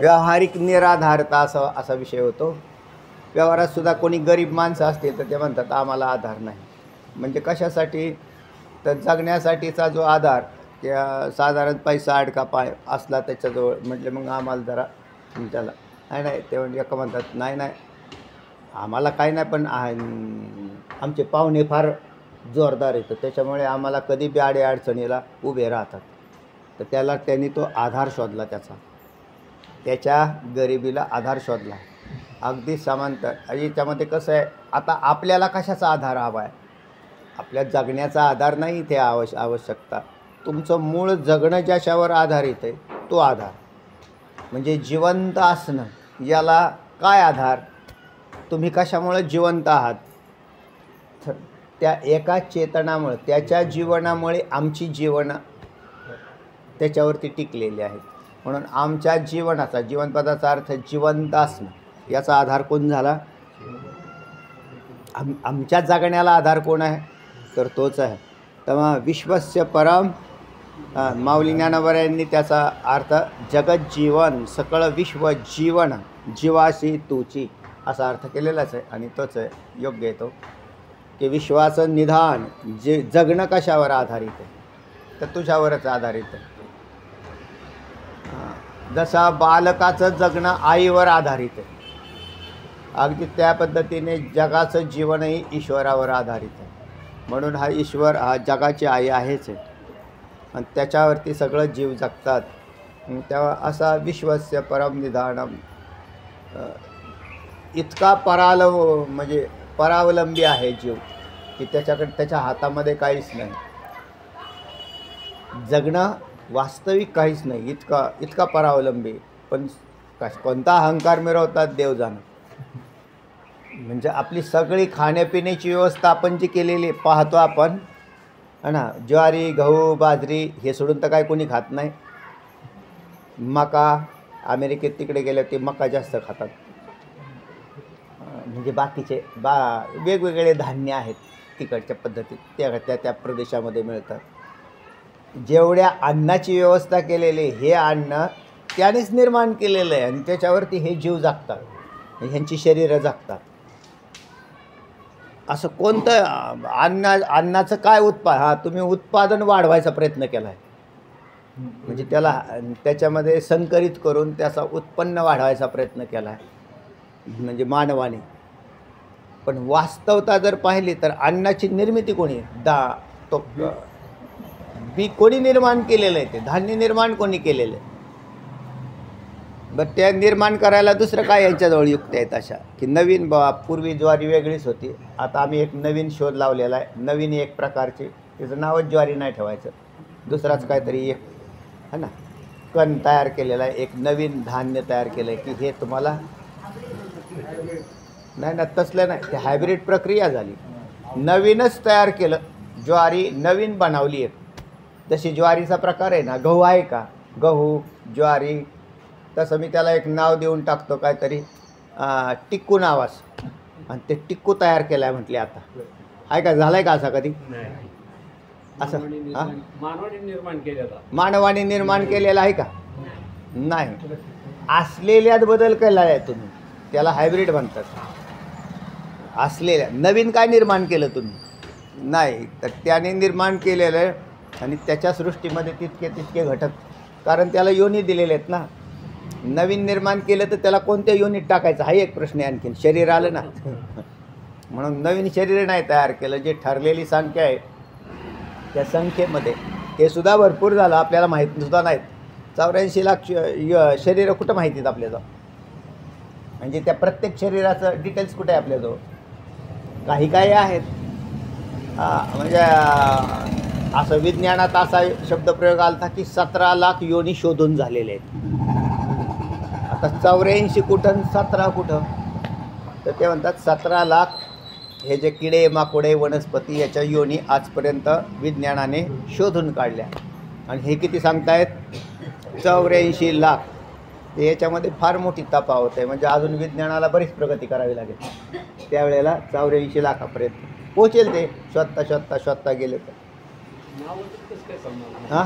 व्यावहारिक निराधारता असा विषय होतो. व्यवहारात सुद्धा कोणी गरीब माणसं असतील तर ते म्हणतात आम्हाला आधार नाही. म्हणजे कशासाठी? तर जगण्यासाठीचा जो आधार त्या साधारण पैसा अडका पाय असला त्याच्याजवळ, म्हटले मग आम्हाला जरा त्याला नाही ते म्हणजे एका म्हणतात नाही आम्हाला काही नाही, पण आमचे पाहुणे फार जोरदार येतं त्याच्यामुळे आम्हाला कधी बी अडचणीला उभे राहतात. तर त्यांनी तो आधार शोधला, त्याच्या गरिबीला आधार शोधला. अगदी समांतर याच्यामध्ये कसं आहे, आता आपल्याला कशाचा आधार हवा आहे? आपल्या जगण्याचा आधार नाही इथे आवश्यकता. तुमचं मूळ जगणं ज्याच्यावर आधारित आहे तो आधार म्हणजे जिवंत असणं. याला काय आधार? तुम्ही कशामुळे जिवंत आहात? तर त्या एका चेतनामुळे, त्याच्या जीवनामुळे आमची जीवनं त्याच्यावरती टिकलेली आहेत. म्हणून आमच्या जीवनाचा, जीवनपदाचा अर्थ जिवंत असणं, याचा आधार कोण झाला? आमच्या जगण्याला आधार कोण आहे? तर तोच आहे. तेव्हा विश्वस्य परम, माऊली ज्ञानोबा यांनी त्याचा अर्थ जगत जीवन, सकळ विश्व जीवन, जीवाशी तूची असा अर्थ केलेलाच आहे. आणि तोच आहे योग्य आहे तो, की विश्वाचं निधान जे जगणं कशावर आधारित आहे? तर तुझ्यावरच आधारित आहे. जसा बालकाचं जगणं आईवर आधारित आहे, अगदी त्या पद्धतीने जगाचं जीवनही ईश्वरावर आधारित आहे. म्हणून हा ईश्वर हा जगाची आई आहेच आहे आणि त्याच्यावरती सगळं जीव जगतात. तेव्हा असा विश्वस्य परम निधानम, इतका म्हणजे परावलंबी आहे जीव की त्याच्या हातामध्ये काहीच नाही. जगणं वास्तविक काहीच नाही, इतका परावलंबी. पण कोणता अहंकार मिरवतात देव जाणं. म्हणजे आपली सगळी खाण्यापिण्याची व्यवस्था आपण जी केलेली पाहतो आपण, है ना, ज्वारी गहू बाजरी हे सोडून तर काय कोणी खात नाही. मका, अमेरिकेत तिकडे गेले ते मका जास्त खातात. म्हणजे बाकीचे वेगवेगळे धान्य आहेत तिकडच्या पद्धतीत त्या प्रदेशामध्ये मिळतात. जेवढ्या अन्नाची व्यवस्था केलेली, हे अन्न त्यानेच निर्माण केलेलं आहे आणि त्याच्यावरती हे जीव जगतात, ह्यांची शरीरं जगतात. असं कोणतं अन्नाचं काय तुम्ही उत्पादन वाढवायचा प्रयत्न केला आहे, म्हणजे त्याच्यामध्ये संकरित करून त्याचा उत्पन्न वाढवायचा प्रयत्न केला आहे म्हणजे मानवाने. पण वास्तवता जर पाहिली तर अन्नाची निर्मिती कोणी? बी कोणी निर्माण केलेलं आहे? ते धान्य निर्माण कोणी केलेलं आहे? बरं, त्या निर्माण करायला दुसरं काय यांच्याजवळ युक्ती आहेत अशा, की नवीन पूर्वी ज्वारी वेगळीच होती, आता आम्ही एक नवीन शोध लावलेला आहे. नवीन एक प्रकारची, त्याचं नावच ज्वारी नाही ठेवायचं, दुसराच काहीतरी एक है ना कण तयार केलेला आहे, एक नवीन धान्य तयार केलं आहे की हे तुम्हाला नाही तसलं नाही, ते हायब्रिड प्रक्रिया झाली. नवीनच तयार केलं, ज्वारी नवीन बनवली एक. जशी ज्वारीचा प्रकार आहे ना, गहू आहे का, गहू ज्वारी, तसं मी त्याला एक नाव देऊन टाकतो काहीतरी टिक्कू नावाचं, आणि ते टिक्कू तयार केलं आहे म्हटले. आता आहे का, झालं आहे का असं कधी? असं मानवाने निर्माण केलेलं आहे का? नाही. असलेल्यात बदल केला आहे तुम्ही, त्याला हायब्रिड म्हणतात. असलेल्या, नवीन काय निर्माण केलं तुम्ही? नाही. तर त्याने निर्माण केलेलं आहे आणि त्याच्या सृष्टीमध्ये तितके घटक, कारण त्याला योनी दिलेले आहेत ना. नवीन निर्माण केलं तर त्याला कोणत्या युनिट टाकायचं हा एक प्रश्न आहे. आणखीन शरीर आलं ना म्हणून नवीन शरीर नाही तयार केलं. जे ठरलेली संख्या आहे त्या संख्येमध्ये हे सुद्धा भरपूर झालं, आपल्याला माहीत सुद्धा नाहीत. 84 लाख शरीरं कुठं माहिती आहेत आपल्याजवळ? म्हणजे त्या प्रत्येक शरीराचं डिटेल्स कुठे आहे आपल्याजवळ? काही आहेत. म्हणजे असं विज्ञानात असा शब्दप्रयोग आला होता की 17 लाख योनी शोधून झालेले आहेत. आता 84 कुठं 17 कुठं? तर ते म्हणतात 17 लाख हे जे किडे माकोडे वनस्पती याच्या योनी आजपर्यंत विज्ञानाने शोधून काढल्या. आणि हे किती सांगतायत? 84 लाख. ते याच्यामध्ये फार मोठी तफावत आहे. म्हणजे अजून विज्ञानाला बरीच प्रगती करावी लागेल. त्यावेळेला 84 लाखापर्यंत पोचेल ते, शोधता गेले तर. हां,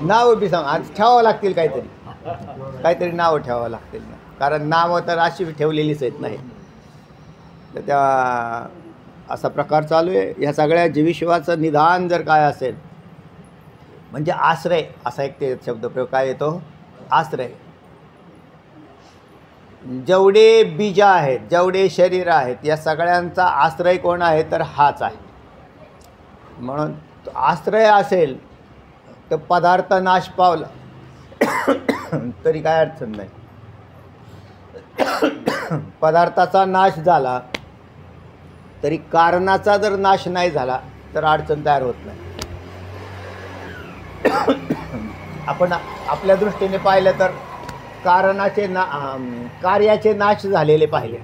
नाव बी सांग, आज ठेवावं लागतील काहीतरी. काहीतरी नावं ठेवावं लागतील ना, कारण नावं तर अशी ठेवलेलीच आहेत नाही. तर त्या असा प्रकार चालू आहे. ह्या सगळ्या जीविश्वाचं निदान जर काय असेल म्हणजे आश्रय, असा एक ते शब्दप्रयोग काय येतो, आश्रय. जेवढे बीज आहेत, जेवढे शरीर आहेत, या सगळ्यांचा आश्रय कोण आहे तर हाच आहे. म्हणून आश्रय असेल तर पदार्थ नाश पावला तरी काय अडचण नाही. पदार्थाचा नाश झाला तरी कारणाचा जर नाश नाही झाला तर अडचण तयार होत नाही. आपण आपल्या दृष्टीने पाहिलं तर कारणाचे कार्याचे नाश झालेले पाहिले.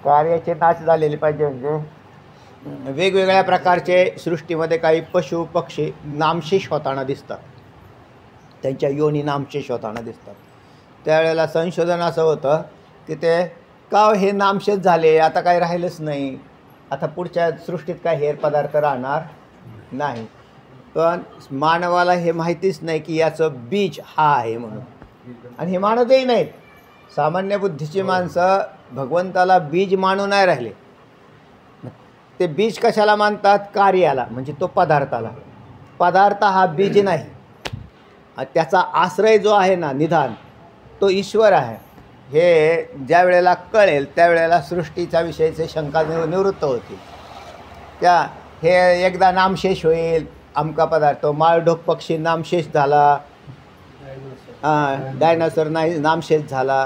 कार्याचे नाश झालेले पाहिजे म्हणजे वेगवेगळ्या प्रकारचे सृष्टीमध्ये काही पशु पक्षी नामशेष होताना दिसतात, त्यांच्या योनी नामशेष होताना दिसतात. त्यावेळेला संशोधन असं होतं की ते का हे नामशेष झाले, आता काही राहिलंच नाही, आता पुढच्या सृष्टीत काय हेर पदार्थ राहणार नाही. पण मानवाला हे माहितीच नाही की याचं बीज हा आहे म्हणून, आणि हे मानतही नाहीत. सामान्य बुद्धीची माणसं भगवंताला बीज मानू नाही राहिले. ते बीज कशाला मानतात, कार्याला, म्हणजे तो पदार्थाला. पदार्थ हा बीज नाही, त्याचा आश्रय जो आहे ना, निधान, तो ईश्वर आहे. हे ज्या वेळेला कळेल त्यावेळेला सृष्टीच्या विषयीचे शंका निवृत्त होतील. त्या हे एकदा नामशेष होईल, अमका पदार्थ, माळढोक पक्षी नामशेष झाला, डायनासोर नाही नामशेष झाला,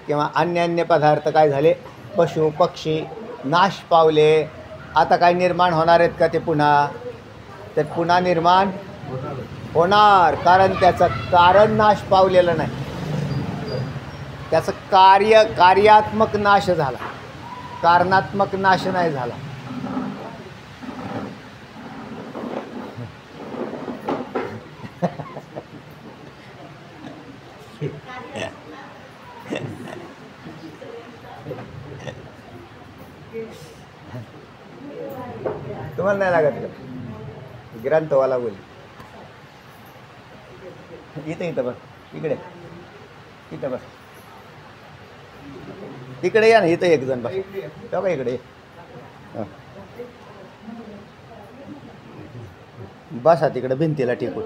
किंवा अन्य पदार्थ काय झाले, पशु पक्षी नाश पावले. आता काय निर्माण होणार आहेत का ते पुन्हा, तर पुन्हा निर्माण होणार, कारण त्याचं कारण नाश पावलेलं नाही, त्याचं कार्यात्मक नाश झाला, कारणात्मक नाश नाही झाला. तुम्हाला नाही लागत का, ग्रंथवाला बोल, इथं बस, इकडे इथं बस, तिकडे या ना, इथं एक जण बस, तेव्हा इकडे बसा, तिकडे भिंतीला टिकून,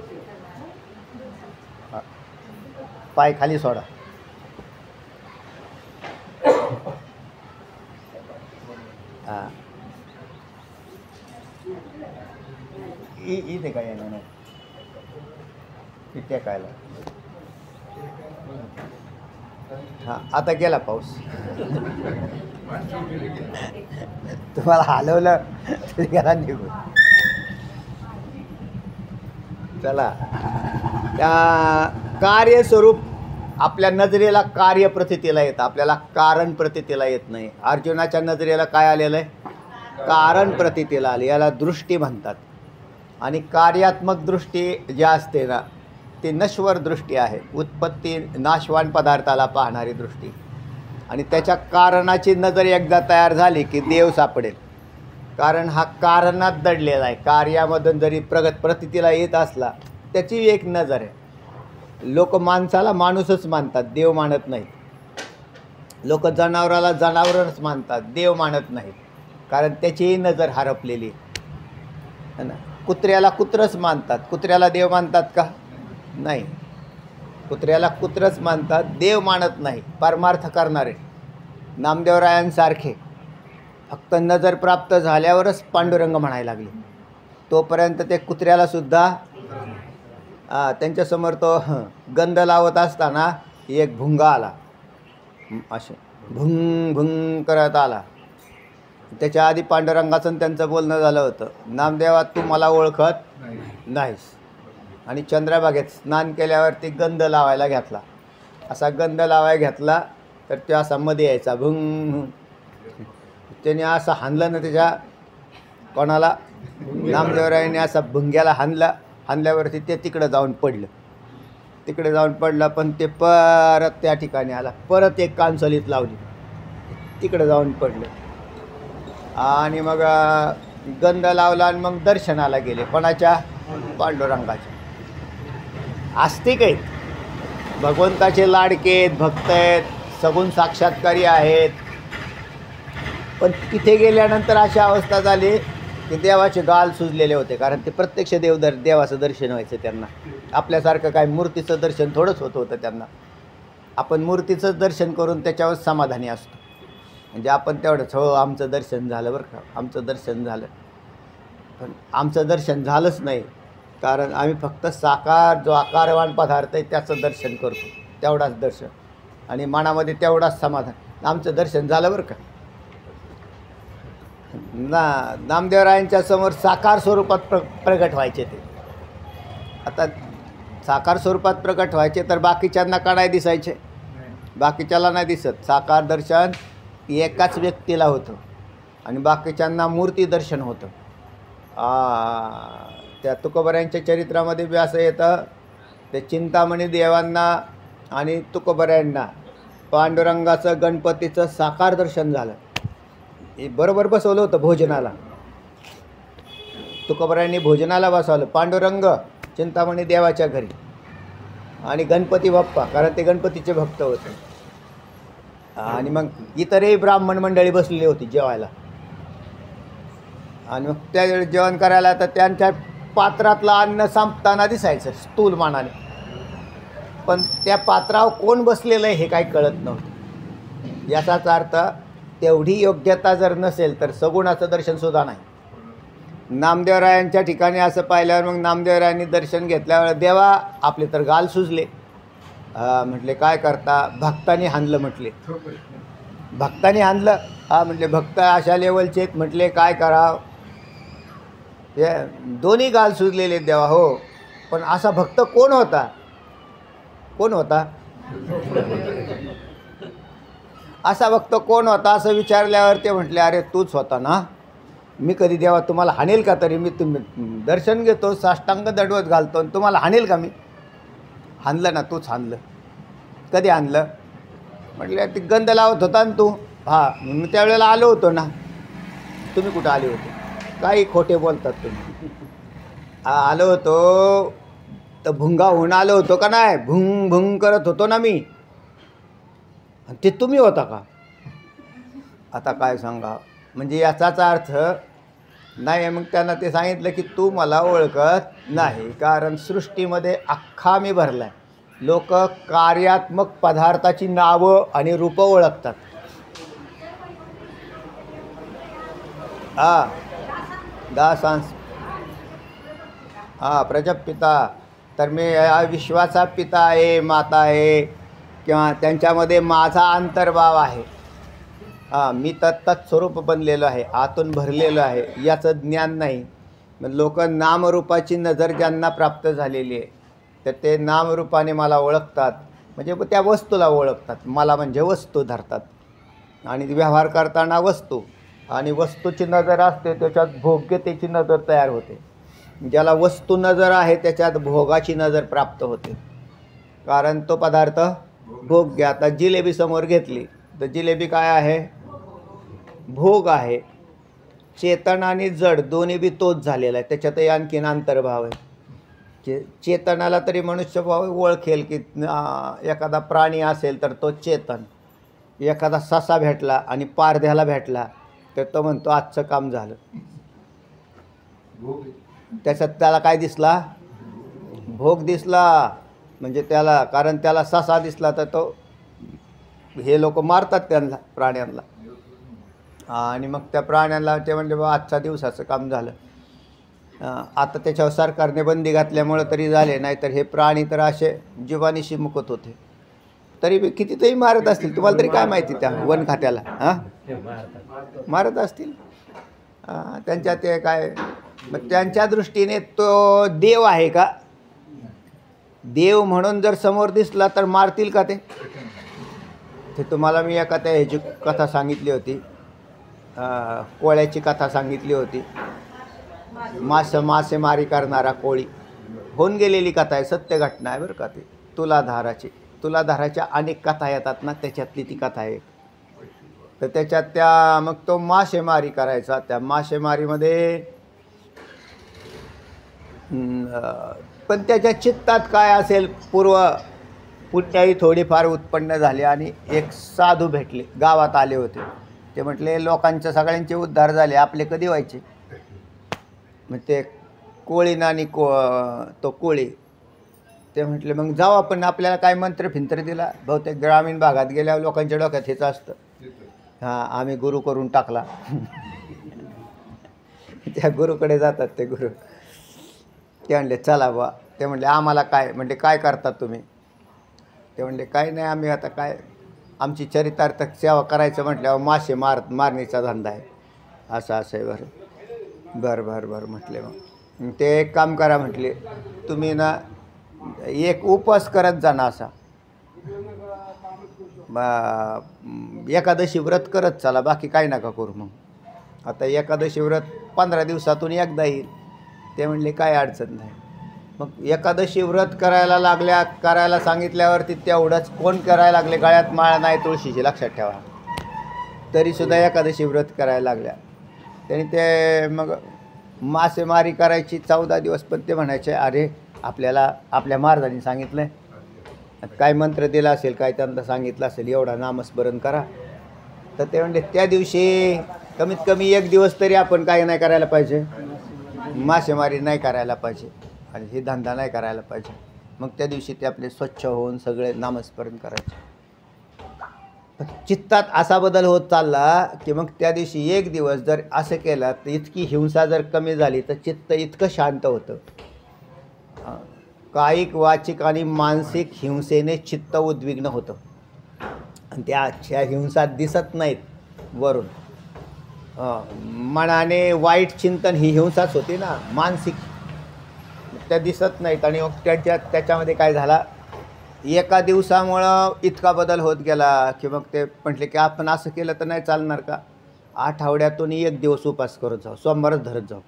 पाय खाली सोडा. हां, इथे काय येणार नाही, इथे कायला. हां, आता गेला पाऊस. तुम्हाला हलवलं तरी गेला निघून. चला, त्या कार्यस्वरूप आपल्या नजरेला कार्य प्रतीतीला येतं, आपल्याला कारण प्रतीतीला येत नाही. अर्जुनाच्या नजरेला काय आलेलं आहे, कारण प्रतीतीला आले, याला दृष्टी म्हणतात. आणि कार्यात्मक दृष्टी जी असते ना, ती नश्वर दृष्टी आहे, उत्पत्ती नाशवान पदार्थाला पाहणारी दृष्टी. आणि त्याच्या कारणाची नजर एकदा तयार झाली की देव सापडेल, कारण हा कारणात दडलेला आहे. कार्यामधून जरी प्रतीतीला येत असला त्याची एक नजर आहे. लोक माणसाला माणूसच मानतात, देव मानत नाहीत. लोक जनावराला जनावरच मानतात, देव मानत नाहीत, कारण त्याचीही नजर हरपलेली आहे ना. कुत्र्याला कुत्रच मानतात, कुत्र्याला देव मानतात का, नाही. कुत्र्याला कुत्रच मानतात, देव मानत नाही. परमार्थ करणारे नामदेवरायांसारखे फक्त नजर प्राप्त झाल्यावरच पांडुरंग म्हणायला लागले. तोपर्यंत ते कुत्र्यालासुद्धा त्यांच्यासमोर तो गंध लावत असताना एक भुंगा आला, असे भुंग भुंग करत आला. त्याच्या आधी पांडुरंगाचं त्यांचं बोलणं झालं होतं, नामदेवा तू मला ओळखत नाहीस. आणि चंद्रभागेत स्नान केल्यावरती गंध लावायला घेतला. असा गंध लावायला घेतला तर तो असा मध्ये यायचा, भुंग. त्याने असं हाणलं ना त्याच्या कोणाला, नामदेवरायाने असा भुंग्याला हाणल्यावरती ते तिकडं जाऊन पडलं. पण ते परत त्या ठिकाणी आला, परत एक कानसलीत लावली, तिकडं जाऊन पडलं. आणि मग गंध लावला आणि मग दर्शनाला गेले. कोणाच्या, पांडुरंगाच्या. आस्तिक आहेत, भगवंताचे लाडके आहेत, भक्त आहेत, सगुण साक्षात्कारी आहेत. पण तिथे गेल्यानंतर अशी अवस्था झाली की देवाचे गाल सुजलेले होते, कारण ते प्रत्यक्ष देवाचं दर्शन व्हायचं त्यांना. आपल्यासारखं काय मूर्तीचं दर्शन थोडंच होतं त्यांना. आपण मूर्तीचं दर्शन करून त्याच्यावर समाधानी असतो, म्हणजे आपण तेवढंच, हो आमचं दर्शन झालं बरं का, आमचं दर्शन झालं. पण आमचं दर्शन झालंच नाही, कारण आम्ही फक्त साकार जो आकारवान पदार्थ आहे त्याचं दर्शन करतो, तेवढाच दर्शन, आणि मनामध्ये तेवढाच समाधान. आमचं दर्शन झालं बरं का. नामदेवरायांच्या समोर साकार स्वरूपात प्रगट व्हायचे ते. आता साकार स्वरूपात प्रगट व्हायचे तर बाकीच्यांना का नाही दिसायचे? बाकीच्याला नाही दिसत. साकार दर्शन एकाच व्यक्तीला होतं आणि बाकीच्यांना मूर्ती दर्शन होतं. त्या तुकोबऱ्यांच्या चरित्रामध्ये बी असं येतं, ते चिंतामणी देवांना आणि तुकोबऱ्यांना पांडुरंगाचं गणपतीचं साकार दर्शन झालं. हे बरोबर बसवलं होतं भोजनाला. तुकोबऱ्यांनी भोजनाला बसवलं पांडुरंग चिंतामणी देवाच्या घरी आणि गणपती बाप्पा, कारण ते गणपतीचे भक्त होते. आणि मग इतरही ब्राह्मण मंडळी बसलेली होती जेवायला. आणि मग त्या जेवण करायला तर त्यांच्या पात्रातलं अन्न संपताना दिसायचं स्थूलमानाने, पण त्या पात्रावर कोण बसलेलं आहे हे काही कळत नव्हतं. याचाच अर्थ तेवढी योग्यता जर नसेल तर सगुणाचं दर्शनसुद्धा नाही. नामदेवरायांच्या ठिकाणी असं पाहिल्यावर मग नामदेवरायांनी दर्शन घेतल्यावर देवा आपले तर गाल सुजले. म्हटले काय करता? भक्तांनी हाणलं म्हटले. भक्तांनी हाणलं? म्हटले भक्त अशा लेवलचे आहेत. म्हटले काय करावं? हे दोन्ही गाल सुजलेले देवा. हो, पण असा भक्त कोण होता? कोण होता असा भक्त कोण होता असं विचारल्यावर ते म्हटले अरे तूच होता ना. मी कधी देवा तुम्हाला हाणेल का? तरी मी दर्शन घेतो, साष्टांग दंडवत घालतो आणि तुम्हाला हाणेल का मी? हाणलं ना, तूच हाणलं. कधी हाणलं? म्हटलं ती गंध लावत होता ना तू. मी त्यावेळेला आलो होतो ना. तुम्ही कुठं आले होते? काही खोटे बोलतात तुम्ही. आलो होतो तर भुंगा होऊन आलो होतो का नाही? भुंग भुंग करत होतो ना मी. ते तुम्ही होता का? आता काय सांगा? म्हणजे याचाच अर्थ नाही. मग त्यांना ते सांगितलं की तू मला ओळखत नाही, कारण सृष्टीमध्ये अख्खा मी भरला आहे. लोक कार्यात्मक पदार्थाची नावं आणि रूपं ओळखतात. दासांस प्रजापिता, तर मी या विश्वाचा पिता आहे, माता आहे, किंवा त्यांच्यामध्ये माझा अंतर्भाव आहे. मी तत्स्वरूप बनलेलो आहे, आतून भरलेलो आहे, याचं ज्ञान नाही. मग लोक नामरूपाची नजर ज्यांना प्राप्त झालेली आहे तर ते नामरूपाने मला ओळखतात, म्हणजे त्या वस्तूला ओळखतात. मला म्हणजे वस्तू धरतात आणि व्यवहार करताना वस्तू आणि वस्तूची नजर असते त्याच्यात भोग्यतेची नजर तयार होते. ज्याला वस्तू नजर आहे त्याच्यात भोगाची नजर प्राप्त होते, कारण तो पदार्थ भोग्य. आता जिलेबी समोर घेतली तर जिलेबी काय आहे? भोग आहे. चेतन आणि जड दोन्ही बी तोच झालेला आहे, त्याच्यातही आणखीन अंतर्भाव आहे. चेतनाला तरी मनुष्यभाव ओळखेल की एखादा प्राणी असेल तर तो चेतन. एखादा ससा भेटला आणि पारध्याला भेटला तर तो म्हणतो आजचं काम झालं. त्याच्यात त्याला काय दिसला? भोग दिसला. म्हणजे त्याला, कारण त्याला ससा दिसला तर तो, हे लोक मारतात त्यांना, प्राण्यांना. आणि मग त्या प्राण्यांना ते म्हणजे बा आजच्या दिवसाचं काम झालं. आता त्याच्यावर सरकारने बंदी घातल्यामुळं तरी झाले, नाहीतर हे प्राणी तर असे जीवानिशी मुकत होते. तरी बी कितीतरी मारत असतील. तुम्हाला तरी काय माहिती त्या वन खात्याला? मारत असतील. त्यांच्या ते काय, मग त्यांच्या दृष्टीने तो देव आहे का? देव म्हणून जर समोर दिसला तर मारतील का ते? ते तुम्हाला मी एका त्या ह्याची कथा सांगितली होती, कोळ्याची कथा सांगितली होती. मासेमारी करणारा कोळी. होऊन गेलेली कथा आहे, सत्य घटना आहे बरं का ती. तुलाधाराच्या अनेक कथा येतात ना, त्याच्यातली ती कथा आहे. तर त्याच्यात मग तो मासेमारी करायचा. त्या मासेमारीमध्ये पण त्याच्या चित्तात काय असेल, पूर्व पुण्याही थोडीफार उत्पन्न झाली आणि एक साधू भेटले, गावात आले होते. ते म्हटले लोकांचे सगळ्यांचे उद्धार झाले, आपले कधी व्हायचे? मग ते कोळीन आणि तो कोळी ते म्हटले मग जाऊ आपण, आपल्याला काय मंत्र फिंत्र दिला? बहुतेक ग्रामीण भागात गेल्यावर लोकांच्या डोक्यात हेच असतं, हां आम्ही गुरु करून टाकला. त्या गुरुकडे जातात ते गुरु. ते म्हणले चला बा. ते म्हणले आम्हाला काय? म्हणजे काय करतात तुम्ही? ते म्हणले काय नाही, आम्ही आता काय आमची चरितार्थक सेवा करायचं म्हटल्यावर मासे मारणीचा धंदा आहे. असं आहे. बरं म्हटले. मग ते एक काम करा म्हटले, तुम्ही ना एक उपवास करत जा ना असा, एकादशी व्रत करत चला, बाकी काय नका करू. मग आता एकादशी व्रत 15 दिवसातून एकदा येईल. ते म्हणले काय अडचण नाही. मग एकादशी व्रत करायला सांगितल्यावरती तेवढंच कोण करायला लागले? गळ्यात माळ नाही तुळशीची, लक्षात ठेवा. तरीसुद्धा एकादशी व्रत करायला लागल्या. त्यांनी ते मग मासेमारी करायची 14 दिवस. पण ते म्हणायचे अरे आपल्याला आपल्या महाराजांनी सांगितलं आहे, काय मंत्र दिला असेल, काय त्यांना सांगितलं असेल, एवढा नामस्मरण करा. तर ते म्हणले त्या दिवशी कमीत कमी 1 दिवस तरी आपण काय नाही करायला पाहिजे, मासेमारी नाही करायला पाहिजे आणि हे धंदा नाही करायला पाहिजे. मग त्या दिवशी ते आपले स्वच्छ होऊन सगळे नामस्मरण करायचे. चित्तात असा बदल होत चालला की मग त्या दिवशी 1 दिवस जर असं केलं तर इतकी हिंसा जर कमी झाली तर चित्त इतकं शांत होतं. कायिक वाचिक आणि मानसिक हिंसेने चित्त उद्विग्न होतं आणि त्या हिंसा दिसत नाहीत वरून. मनाने वाईट चिंतन ही हिंसाच होती ना, मानसिक, त्या दिसत नाहीत. आणि मग त्याच्यामध्ये काय झाला, एका दिवसामुळं इतका बदल होत गेला की मग ते म्हटले की आपण असं केलं तर नाही चालणार का, आठवड्यातून 1 दिवस उपास करत जाऊ, सोमवारच धरत जाऊ.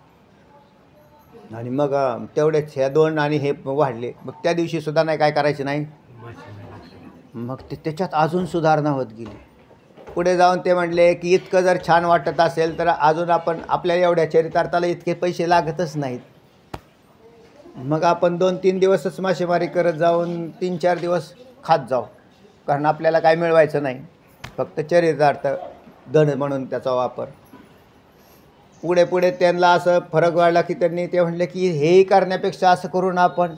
आणि मग तेवढेच ह्या 2 आणि हे वाढले. मग त्या दिवशीसुद्धा नाही काय करायचे नाही. मग त्याच्यात अजून सुधारणा होत गेली. पुढे जाऊन ते म्हटले की इतकं जर छान वाटत असेल तर अजून आपण आपल्याला एवढ्या चरितार्थाला इतके पैसे लागतच नाहीत. मग आपण 2-3 दिवसच मासेमारी करत जाऊन 3-4 दिवस खात जाऊ, कारण आपल्याला काय मिळवायचं नाही, फक्त चरितार्थ धन म्हणून त्याचा वापर. पुढे त्यांना असं फरक वाढला की त्यांनी ते म्हटले की हेही करण्यापेक्षा असं करून आपण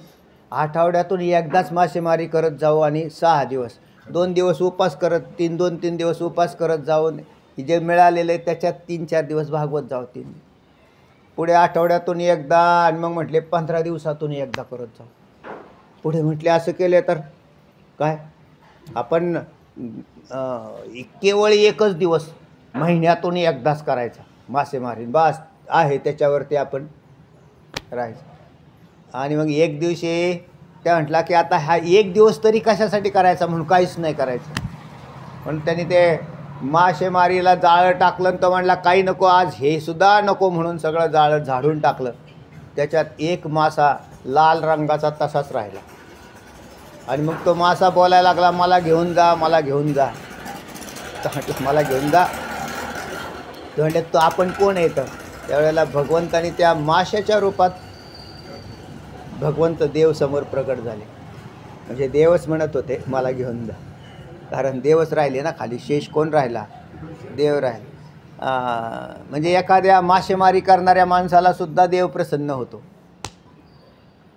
आठवड्यातून एकदाच मासेमारी करत जाऊ आणि 6 दिवस 2 दिवस उपास करत 2-3 दिवस उपास करत जाऊन जे मिळालेले त्याच्यात 3-4 दिवस भागवत जाऊ. पुढे आठवड्यातून एकदा आणि मग म्हटले 15 दिवसातून एकदा करत जाऊ. पुढे म्हटले असं केले तर काय आपण केवळ 1च दिवस महिन्यातून एकदाच करायचा मासेमारी, बस आहे त्याच्यावरती आपण राहायचं. आणि मग 1 दिवशी त्या म्हटला की आता हा 1 दिवस तरी कशासाठी करायचा, म्हणून काहीच नाही करायचं. पण त्यांनी ते मासेमारीला जाळं टाकलं तो म्हणला काही नको आज, हे सुद्धा नको, म्हणून सगळं जाळं झाडून टाकलं. त्याच्यात एक मासा लाल रंगाचा तसाच राहिला. आणि मग तो मासा बोलायला लागला, मला घेऊन जा, मला घेऊन जा. तर म्हटलं मला घेऊन जा. तो म्हटलं तो आपण कोण येतं? त्यावेळेला भगवंतानी त्या माशाच्या रूपात भगवंत देव समोर प्रकट झाले. म्हणजे देवच म्हणत होते मला घेऊन जा, कारण देवच राहिले ना खाली, शेष कोण राहिला? देव राहिला. म्हणजे एखाद्या मासेमारी करणाऱ्या माणसाला सुद्धा देव प्रसन्न होतो,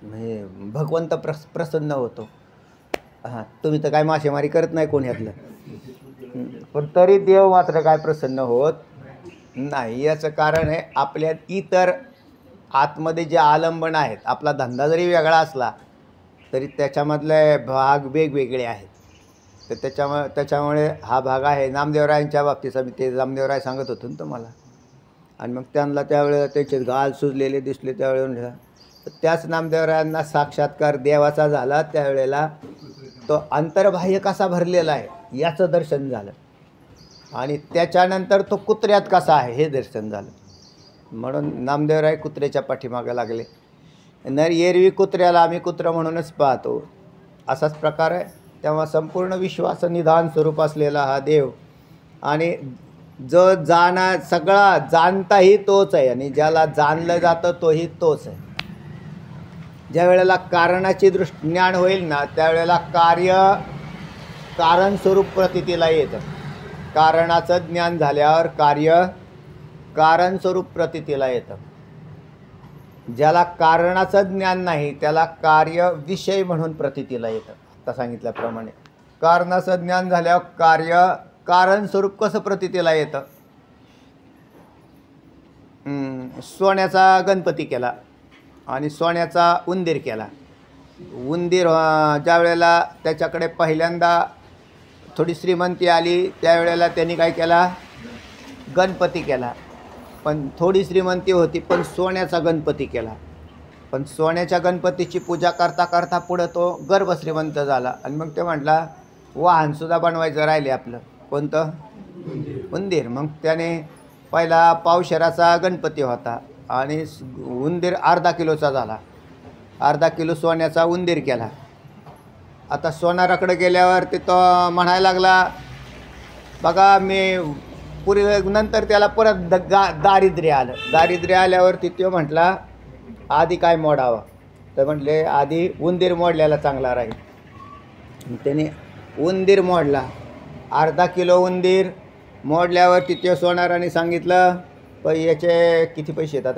म्हणजे भगवंत प्रसन्न होतो. तुम्ही तर काय मासेमारी करत नाही कोण ह्यातलं, पण तरी देव मात्र काय प्रसन्न होत नाही. याचं कारण आहे आपल्या इतर आतमध्ये जे आलंबन आहेत. आपला धंदा जरी वेगळा असला तरी त्याच्यामधले भाग वेगवेगळे आहेत. तर त्याच्यामुळे हा भाग आहे. नामदेवरायांच्या बाबतीचा मी ते नामदेवराय सांगत होतो ना तुम्हाला. आणि मग त्यांना त्यावेळेला त्याचे गाल सुजलेले दिसले. त्यावेळेला त्याच नामदेवरायांना साक्षात्कार देवाचा झाला. त्यावेळेला तो अंतर्बाह्य कसा भरलेला आहे याचं दर्शन झालं. आणि त्याच्यानंतर तो कुत्र्यात कसा आहे हे दर्शन झालं. म्हणून नामदेवराय कुत्र्याच्या पाठीमागे लागले. एरवी कुत्र्याला आम्ही कुत्रं म्हणूनच पाहतो, असाच प्रकार आहे. तेव्हा संपूर्ण विश्वाचं निधान स्वरूप असलेला हा देव, आणि जो सगळा जाणताही तोच आहे आणि ज्याला जाणलं जातं तोही तोच आहे. ज्या वेळेला कारणाची ज्ञान होईल ना, त्यावेळेला कारण स्वरूप प्रतीतीला येतं. कारणाचं ज्ञान झाल्यावर कारण स्वरूप प्रतीतीला येतं. ज्याला कारणाचं ज्ञान नाही त्याला कार्य विषय म्हणून प्रतीतीला येतं. आता सांगितल्याप्रमाणे कारणाचं ज्ञान झाल्यावर कारण स्वरूप कसं प्रतीतीला येतं. सोन्याचा गणपती केला आणि सोन्याचा उंदीर केला. उंदीर ज्या वेळेला त्याच्याकडे पहिल्यांदा थोडी श्रीमंती आली त्यावेळेला त्यांनी काय केला, गणपती केला. पण थोडी श्रीमंती होती पण सोन्याचा गणपती केला. पण सोन्याच्या गणपतीची पूजा करता करता पुढं तो गर्भश्रीमंत झाला आणि मग ते म्हटला वाहनसुद्धा बनवायचं राहिले आपलं. कोणतं, उंदीर. मग त्याने पहिला पावशेराचा गणपती होता आणि उंदीर अर्धा किलोचा झाला. अर्धा किलो सोन्याचा उंदीर केला. आता सोनाराकडे गेल्यावर ते तो म्हणायला लागला, बघा मी नंतर त्याला परत दारिद्र्य आलं. दारिद्र्य आल्यावरती तो म्हटला आधी काय मोडावं, तर म्हटले आधी उंदीर मोडल्याला चांगला राहील. त्याने उंदीर मोडला. अर्धा किलो उंदीर मोडल्यावरती ते सोनाराने सांगितलं पण याचे किती पैसे येतात.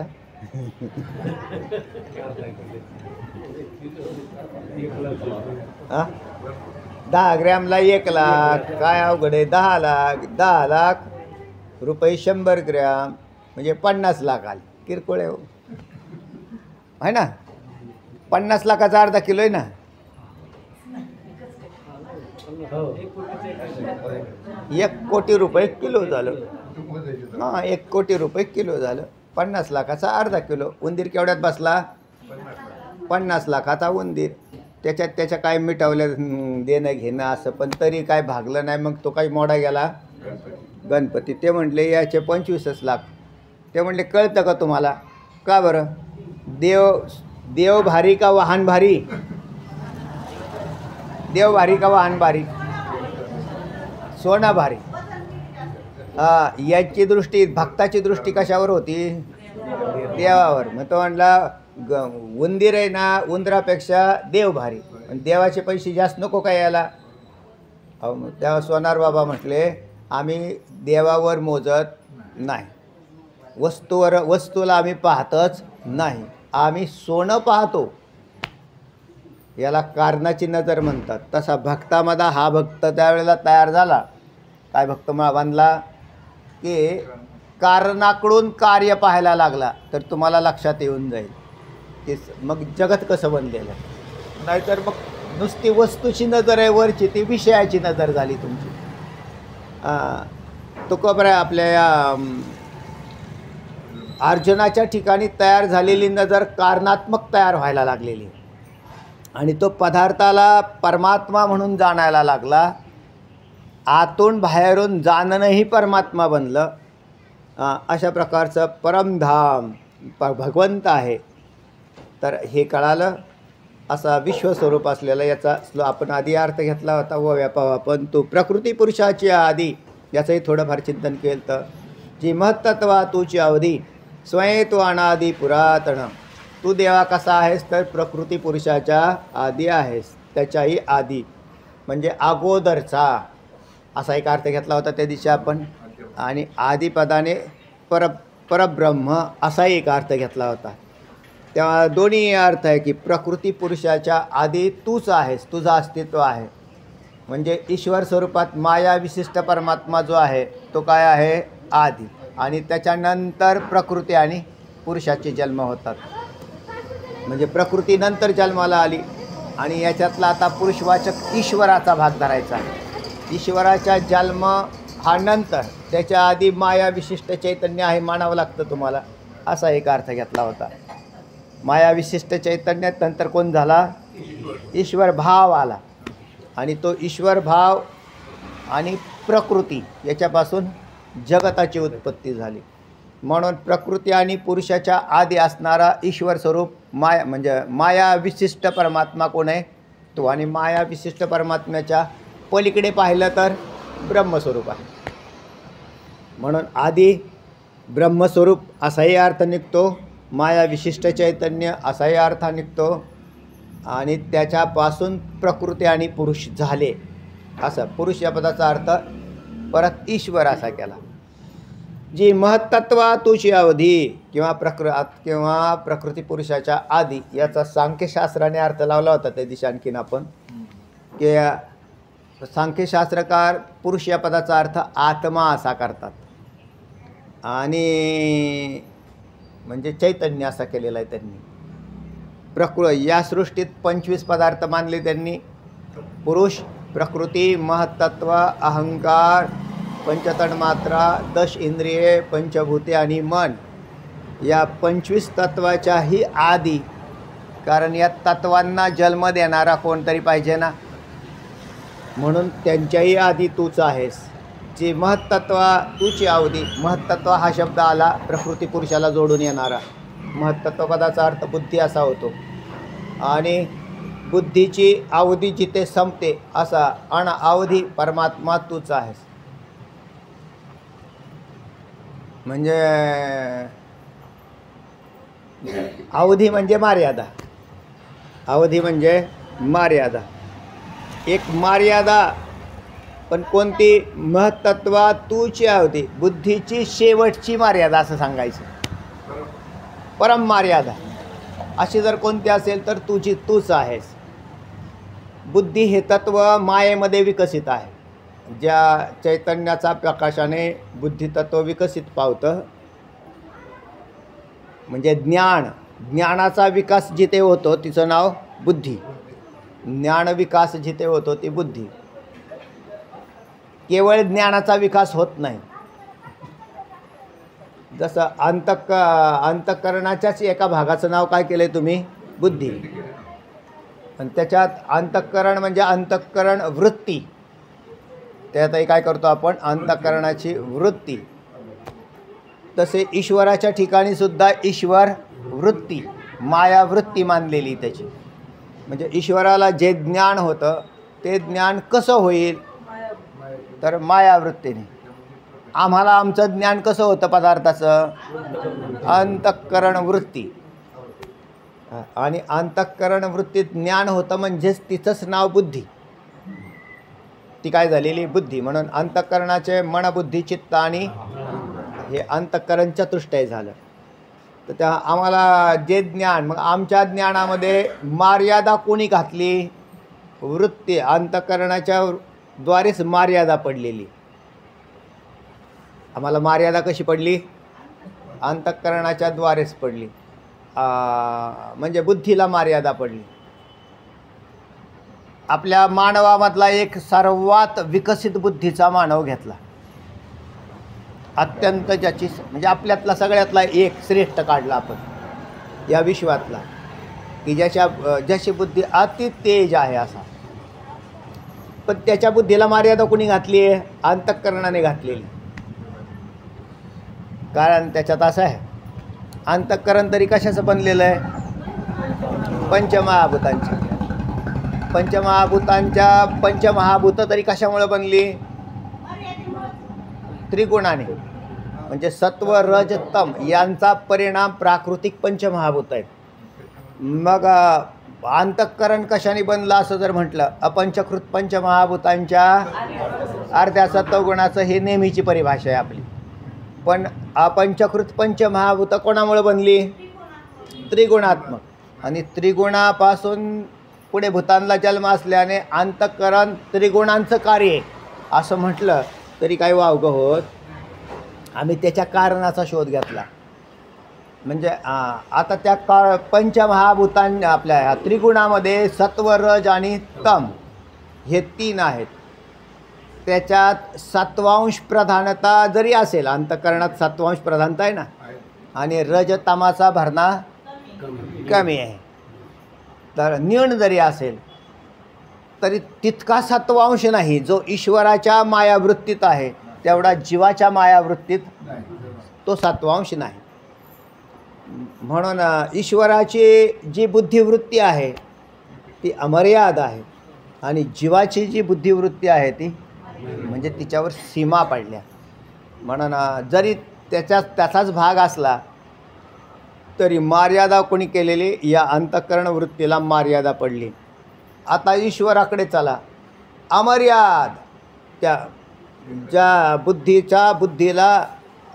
10 ग्रॅमला 1 लाख. काय अवघड आहे. 10 लाख रुपये 100 ग्रॅम म्हणजे 50 लाख आले. किरकोळ आहे ना. 50 लाखाचा अर्धा किलो आहे ना. 1 कोटी रुपये किलो झालं. 1 कोटी रुपये किलो झालं. 50 लाखाचा अर्धा किलो. उंदीर केवढ्यात बसला, 50 लाखाचा उंदीर. त्याच्या काय मिटवलं देणं घेणं असं, पण तरी काय भागलं नाही. मग तो काही मोडा गेला गणपती. ते म्हटले याचे 25 लाख. ते म्हटले कळतं का तुम्हाला, का बरं, देव भारी का वाहन भारी, देव भारी का वाहन भारी, सोना भारी. याची दृष्टी, भक्ताची दृष्टी कशावर होती, देवावर. मग तो म्हणला उंदीर आहे ना, उंदरापेक्षा देव भारी, पण देवाचे पैसे जास्त नको काय यायला. तेव्हा सोनार बाबा म्हटले आम्ही देवावर मोजत नाही, वस्तूला आम्ही पाहतच नाही, आम्ही सोनं पाहतो. याला कारणाची नजर म्हणतात. तसा भक्तामध्ये हा भक्त त्यावेळेला तयार झाला. काय भक्त बांधला की कारणाकडून कार्य पाहायला लागला तर तुम्हाला लक्षात येऊन जाईल की मग जगत कसं बनलेलं. नाहीतर मग नुसती वस्तूची नजर आहे वरची, ती विषयाची नजर झाली तुमची. तुकोबरा आपल्या या अर्जुनाच्या ठिकाणी तयार झालेली नजर कारणात्मक तयार व्हायला लागलेली आणि तो पदार्थाला परमात्मा म्हणून जाणायला लागला. आतून बाहेरून जाणणंही परमात्मा बनलं. अशा प्रकारचं परमधाम भगवंत आहे. तर हे कळालं. असा विश्वस्वरूप असलेला याचा आपण आधी अर्थ घेतला होता व व्यापावा. पण तो प्रकृती पुरुषाची आधी याचंही थोडंफार चिंतन केलं तर जी महत्त्वा तुची अवधी स्वयं तो अनादी पुरातन. तू देवा कसा आहेस तर प्रकृती पुरुषाच्या आधी आहेस, त्याच्याही आधी म्हणजे अगोदरचा असा एक अर्थ घेतला होता त्या दिवशी आपण. आणि आदिपदाने परब्रह्म असाही एक अर्थ घेतला होता. तेव्हा दोन्ही अर्थ आहे की प्रकृती पुरुषाच्या आधी तूच आहेस, तुझं अस्तित्व आहे. म्हणजे ईश्वर स्वरूपात माया विशिष्ट परमात्मा जो आहे तो काय आहे, आधी. आणि त्याच्यानंतर प्रकृती आणि पुरुषाचे जन्म होतात. म्हणजे प्रकृती नंतर जन्माला आली आणि याच्यातला आता पुरुषवाचक ईश्वराचा भाग धरायचा. ईश्वराचा जन्म हा नंतर, त्याच्या आधी माया विशिष्ट चैतन्य आहे मानावं लागतं तुम्हाला, असा एक अर्थ घेतला होता. माया विशिष्ट चैतन्यात नंतर कोण झाला, ईश्वर भाव आला. आणि तो ईश्वर भाव आणि प्रकृती याच्यापासून जगताची उत्पत्ती झाली. म्हणून प्रकृती आणि पुरुषाच्या आधी असणारा ईश्वर स्वरूप माया म्हणजे माया विशिष्ट परमात्मा कोण आहे, तो. आणि माया विशिष्ट परमात्म्याच्या पलीकडे पाहिलं तर ब्रह्मस्वरूप आहे. म्हणून आधी ब्रह्मस्वरूप असाही अर्थ निघतो, माया विशिष्ट चैतन्य असाही अर्थ निघतो. आणि त्याच्यापासून प्रकृती आणि पुरुष झाले, असं पुरुष या पदाचा अर्थ परत ईश्वर असा केला. जी महत्त्वा तुझी अवधी किंवा प्रकृती पुरुषाच्या आधी, याचा सांख्यशास्त्राने अर्थ लावला होता त्या दिवशी आणखीन आपण, की सांख्यशास्त्रकार पुरुष या पदाचा अर्थ आत्मा असा करतात आणि म्हणजे चैतन्य असा केलेला आहे त्यांनी. या सृष्टीत 25 पदार्थ मानले त्यांनी. पुरुष, प्रकृती, महत्त्व, अहंकार, पंचतन्मात्रा, 10 इंद्रिये, पंचभूते आणि मन, या 25 तत्वाच्याही आधी, कारण या तत्वांना जन्म देणारा कोणतरी पाहिजे ना, म्हणून त्यांच्याही आधी तूच आहेस. जी महत्त्व तूची अवधी, महत्त्व हा शब्द आला प्रकृती पुरुषाला जोडून येणारा. महत्त्व पदाचा अर्थ बुद्धी असा होतो आणि बुद्धीची अवधी जिथे संपते असा, आणि अवधी परमात्मा तूच आहेस. म्हणजे अवधी म्हणजे मर्यादा, अवधी म्हणजे मर्यादा, एक मर्यादा. पण कोणती? महत्त्वा तूची अवधी, बुद्धीची शेवटची मर्यादा असं सांगायचं. परम मर्यादा अशी जर कोणती असेल तर तूच आहेस. बुद्धी हे तत्व मायेमध्ये विकसित आहे. ज्या चैतन्याचा प्रकाशाने बुद्धितत्व विकसित पावतं, म्हणजे ज्ञानाचा विकास जिथे होतो तिचं नाव बुद्धी. ज्ञान विकास जिथे होतो ती बुद्धी. केवळ ज्ञानाचा विकास होत नाही. जसं अंतःकरणाच्याच एका भागाचं नाव काय केलं आहे तुम्ही? बुद्धी. आणि त्याच्यात अंतःकरण म्हणजे अंतःकरण वृत्ती, त्यातही काय करतो आपण? अंतःकरणाची वृत्ती. तसे ईश्वराच्या ठिकाणी सुद्धा ईश्वर वृत्ती, मायावृत्ती मानलेली त्याची. म्हणजे ईश्वराला जे ज्ञान होतं ते ज्ञान कसं होईल? तर मायावृत्तीने. आम्हाला आमचं ज्ञान कसं होतं पदार्थाचं? अंतःकरण वृत्ती. आणि अंतःकरण वृत्तीत ज्ञान होतं म्हणजेच तिचंच नाव बुद्धी. ती काय झालेली? बुद्धी. म्हणून अंतःकरणाचे मन, बुद्धी, चित्त आणि हे अंतःकरण चतुष्टय झालं. तर त्या आम्हाला जे ज्ञान, मग आमच्या ज्ञानामध्ये मर्यादा कोणी घातली? वृत्ती. अंतःकरणाच्या द्वारेच मर्यादा पडलेली. आम्हाला मर्यादा कशी पडली? अंतःकरणाच्या द्वारेच पडली. म्हणजे बुद्धीला मर्यादा पडली. आपल्या मानवामधला एक सर्वात विकसित बुद्धीचा मानव घेतला, अत्यंत ज्याची म्हणजे आपल्यातला सगळ्यातला एक श्रेष्ठ काढला आपण या विश्वातला, की ज्याची बुद्धी अति तेज आहे असा. पण त्याच्या बुद्धीला मर्यादा कोणी घातली आहे? अंतःकरणाने घातलेली. कारण त्याच्यात असं आहे, अंतःकरण तरी कशाचं बनलेलं आहे? पंचमहाभूत तरी कशामुळे बनली? त्रिगुणाने. म्हणजे सत्व, रज, तम यांचा परिणाम प्राकृतिक पंचमहाभूत आहेत. मग अंतःकरण कशाने बनलं असं जर म्हटलं, अपंचकृत पंचमहाभूतांच्या अर्ध्या सत्वगुणाचं हे नेहमीची परिभाषा आहे आपली. पण अपंचकृत पंचमहाभूत कोणामुळे बनली? त्रिगुणात्मक. आणि त्रिगुणापासून पुढे भूतांना जन्म असल्याने अंतःकरण त्रिगुणांचं कार्य आहे असं म्हटलं तरी काही वावगं होत. आम्ही त्याच्या कारणाचा शोध घेतला. म्हणजे आता त्या पंचमहाभूतांच्या आपल्या ह्या त्रिगुणामध्ये सत्व, रज आणि तम हे 3 आहेत. त्याच्यात सत्वांश प्रधानता जरी असेल, अंतःकरणात सत्वांश प्रधानता आहे ना, आणि रजतमाचा भरणा कमी आहे, तर न्यून जरी असेल तरी तितका सत्वांश नाही जो ईश्वराच्या मायावृत्तीत आहे, तेवढा जीवाच्या मायावृत्तीत तो सत्वांश नाही. म्हणून ईश्वराची जी बुद्धिवृत्ती आहे ती अमर्याद आहे आणि जीवाची जी बुद्धिवृत्ती आहे ती म्हणजे तिच्यावर सीमा पडल्या. म्हणून जरी त्याचाच भाग असला तरी मर्यादा कोणी केलेली, या अंतःकरण वृत्तीला मर्यादा पडली. आता ईश्वराकडे चला. अमर्याद त्या ज्या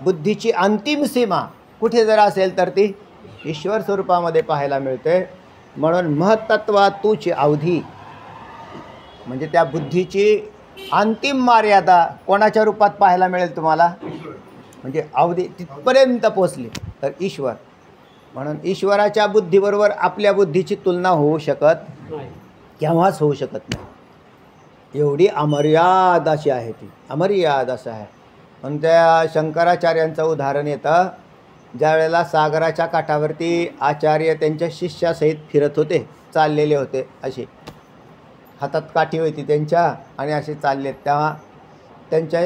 बुद्धीची अंतिम सीमा कुठे जर असेल तर ती ईश्वर स्वरूपामध्ये पाहायला मिळते. म्हणून महत्त्वा तूची अवधी, म्हणजे त्या बुद्धीची अंतिम मर्यादा कोणाच्या रूपात पाहायला मिळेल तुम्हाला, म्हणजे अवधी तिथपर्यंत पोचली तर ईश्वर. म्हणून ईश्वराच्या बुद्धीबरोबर आपल्या बुद्धीची तुलना होऊ शकत केव्हाच होऊ शकत नाही. एवढी अमर्याद अशी आहे ती, अमर्याद असं आहे. म्हणून त्या शंकराचार्यांचं उदाहरण येतं, ज्या वेळेला सागराच्या काठावरती आचार्य त्यांच्या शिष्यासहित फिरत होते, चाललेले होते, असे हातात काठी होती त्यांच्या आणि असे चालले. तेव्हा त्यांच्या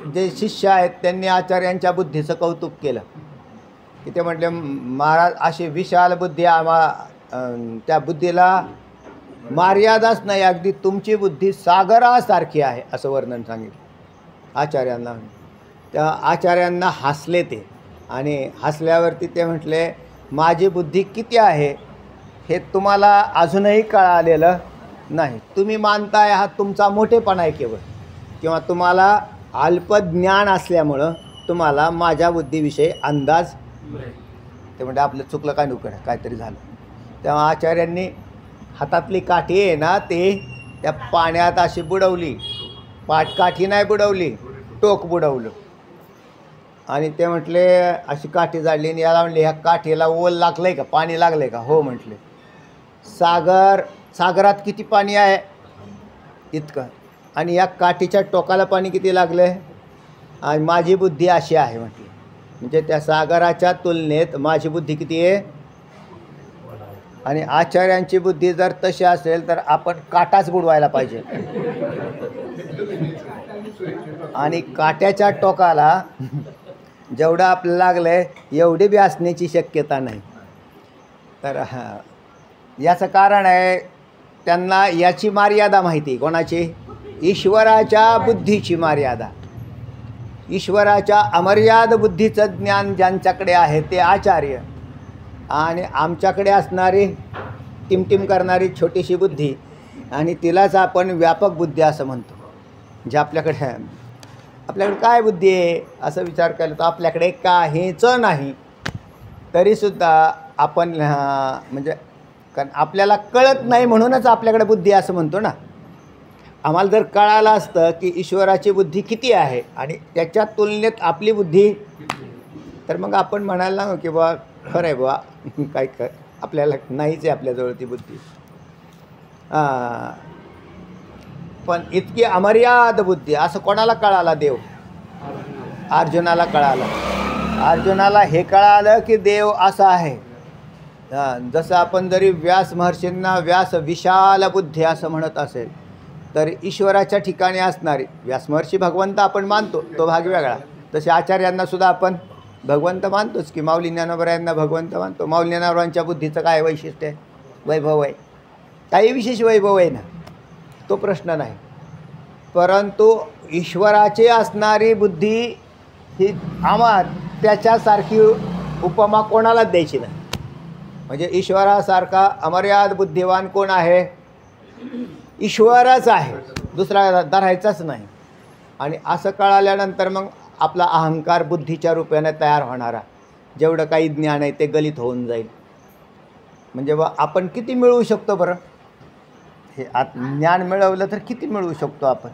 जे शिष्य आहेत त्यांनी आचार्यांच्या बुद्धीचं कौतुक केलं, की ते म्हटले, महाराज अशी विशाल बुद्धी त्या बुद्धीला मर्यादाच नाही, अगदी तुमची बुद्धी सागरासारखी आहे, असं वर्णन सांगितलं आचार्यांना. त्या आचार्यांना हसले ते, आणि हसल्यावरती ते म्हटले, माझी बुद्धी किती आहे हे तुम्हाला अजूनही कळालेलं नाही. तुम्ही मानताय हा तुमचा मोठेपणा आहे केवळ, किंवा तुम्हाला अल्पज्ञान असल्यामुळं तुम्हाला माझ्या बुद्धीविषयी अंदाज. ते म्हणजे आपलं चुकलं काय नुकड काहीतरी झालं. तेव्हा आचार्यांनी हातातली काठी आहे ना, ते त्या पाण्यात अशी बुडवली, काठी नाही बुडवली, टोक बुडवलं, आणि ते म्हटले अशी काठी जाडली, आणि याला म्हटले, ह्या काठीला ओल लागलं आहे का, पाणी लागलं आहे का? हो म्हटले. सागरात किती पाणी आहे इतकं, आणि या काठीच्या टोकाला पाणी किती लागलं आहे, आणि माझी बुद्धी अशी आहे म्हटली. म्हणजे त्या सागराच्या तुलनेत माझी बुद्धी किती आहे. आणि आचार्यांची बुद्धी जर तशी असेल तर आपण काटाच बुडवायला पाहिजे, आणि काट्याच्या टोकाला जेवढं आपलं लागलं आहे एवढी बी असण्याची शक्यता नाही. तर याचं कारण आहे, त्यांना याची मर्यादा माहिती. कोणाची? ईश्वराच्या बुद्धीची मर्यादा. ईश्वराच्या अमर्याद बुद्धीचं ज्ञान ज्यांच्याकडे आहे ते आचार्य, आणि आमच्याकडे असणारी टिमटिम करणारी छोटीशी बुद्धी, आणि तिलाच आपण व्यापक बुद्धी असं म्हणतो. जे आपल्याकडे काय बुद्धी आहे असं विचार केला तर आपल्याकडे काहीच नाही, तरीसुद्धा आपण म्हणजे कारण आपल्याला कळत नाही म्हणूनच आपल्याकडे बुद्धी असं म्हणतो ना. आम्हाला जर कळालं असतं की ईश्वराची बुद्धी किती आहे आणि त्याच्या तुलनेत आपली बुद्धी, तर मग आपण म्हणायला ना की बा खरं आहे बा, काय आपल्याला नाहीच आहे आपल्याजवळ ती बुद्धी. पण इतकी अमर्याद बुद्धी असं कोणाला कळाला? देव. अर्जुनाला कळालं. अर्जुनाला हे कळालं की देव असा आहे. जसं आपण जरी व्यास महर्षींना व्यास विशाल बुद्धी असं म्हणत असेल, तर ईश्वराच्या ठिकाणी असणारी व्यास महर्षी भगवंत आपण मानतो, तो भाग वेगळा. तसे आचार्यांना सुद्धा आपण भगवंत मानतोच की. माऊली ज्ञानोबरायांना भगवंत मानतो. माऊली ज्ञानोबरांच्या बुद्धीचं काय वैशिष्ट्य आहे? वैभव आहे. काही विशेष वैभव आहे ना, तो प्रश्न नाही. परंतु ईश्वराची असणारी बुद्धी ही त्याच्यासारखी उपमा कोणालाच द्यायची नाही. म्हणजे ईश्वरासारखा अमर्याद बुद्धिवान कोण आहे? ईश्वरच आहे, दुसरा धरायचाच नाही. आणि असं कळाल्यानंतर मग आपला अहंकार बुद्धीच्या रूपाने तयार होणारा जेवढं काही ज्ञान आहे ते गलित होऊन जाईल. म्हणजे आपण किती मिळवू शकतो बरं? हे ज्ञान मिळवलं तर किती मिळवू शकतो आपण?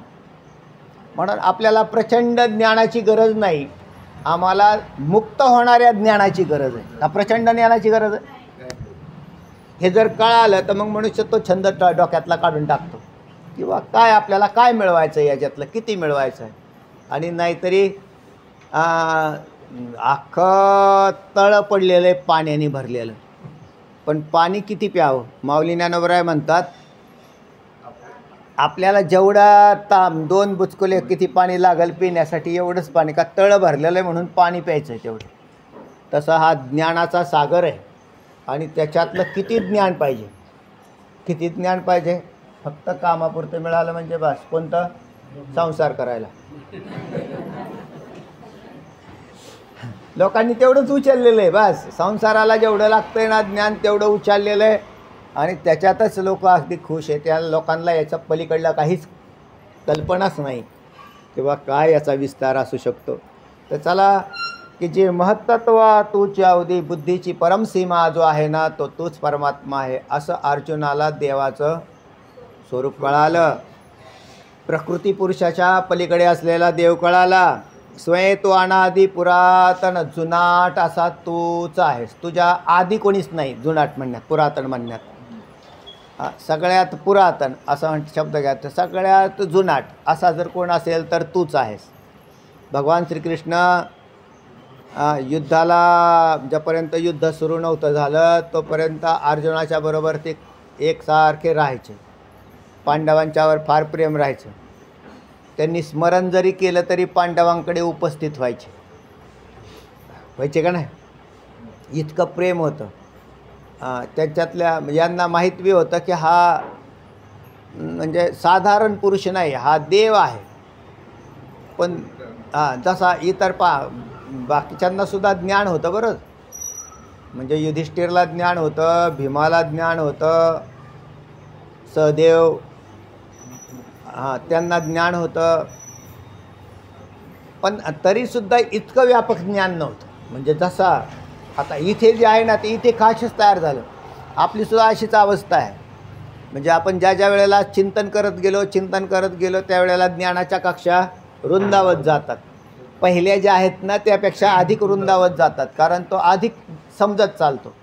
म्हणून आपल्याला प्रचंड ज्ञानाची गरज नाही, आम्हाला मुक्त होणाऱ्या ज्ञानाची गरज आहे. प्रचंड ज्ञानाची गरज आहे. हे जर कळालं तर मग मनुष्य तो छंद डोक्यातला काढून टाकतो, किंवा काय आपल्याला काय मिळवायचं आहे, याच्यातलं किती मिळवायचं आहे. आणि नाहीतरी अख्खं तळ पडलेलं आहे पाण्याने भरलेलं, पण पाणी किती प्यावं? माऊली ज्ञानोबराय म्हणतात आपल्याला जेवढा 2 बुचकुले किती पाणी लागेल पिण्यासाठी, एवढंच पाणी, का तळ भरलेलं आहे म्हणून पाणी प्यायचं आहे तेवढं. तसा हा ज्ञानाचा सागर आहे. आणि त्याच्यातलं किती ज्ञान पाहिजे, किती ज्ञान पाहिजे? फक्त कामापुरतं मिळालं म्हणजे बस. कोणतं? संसार करायला. लोकांनी तेवढंच उचललेलं आहे, बस संसाराला जेवढं लागतंय ना ज्ञान तेवढं उचललेलं आहे आणि त्याच्यातच लोक अगदी खुश आहे. त्या लोकांना याच्या पलीकडला काहीच कल्पनाच नाही किंवा काय याचा विस्तार असू शकतो. तर चला, की जे महत्त्व तूच अवधी बुद्धीची परमसीमा जो आहे ना तो तूच परमात्मा आहे असं अर्जुनाला देवाचं स्वरूप कळालं. प्रकृती पुरुषाच्या पलीकडे असलेला देव कळाला. स्वयं तो अनादी पुरातन जुनाट असा तूच आहेस. तुझ्या आधी कोणीच नाही. जुनाट म्हणण्यात, पुरातन म्हणण्यात सगळ्यात पुरातन असा शब्द घ्या, तर सगळ्यात जुनाट असा जर कोण असेल तर तूच आहेस. भगवान श्रीकृष्ण युद्धाला जोपर्यंत युद्ध सुरू नव्हतं झालं तोपर्यंत अर्जुनाच्या बरोबर ते एकसारखे राहायचे. पांडवांच्यावर फार प्रेम राहायचं. त्यांनी स्मरण जरी केलं तरी पांडवांकडे उपस्थित व्हायचे का नाही, इतकं प्रेम होतं. त्यांच्यातल्या यांना माहीत बी होतं की हा म्हणजे साधारण पुरुष नाही, हा देव आहे. पण जसा इतर बाकीच्यांनासुद्धा ज्ञान होतं बरं. म्हणजे युधिष्ठिरला ज्ञान होतं, भीमाला ज्ञान होतं, सहदेव त्यांना ज्ञान होतं, पण तरीसुद्धा इतकं व्यापक ज्ञान नव्हतं. म्हणजे जसा आता इथे जे आहे ना ते इथे खासच तयार झालं. आपलीसुद्धा अशीच अवस्था आहे. म्हणजे आपण ज्या वेळेला चिंतन करत गेलो त्यावेळेला ज्ञानाच्या कक्षा रुंदावत जातात. पहिल्या ज्या आहेत ना त्यापेक्षा अधिक रुंदावत जातात, कारण तो अधिक समजत चालतो.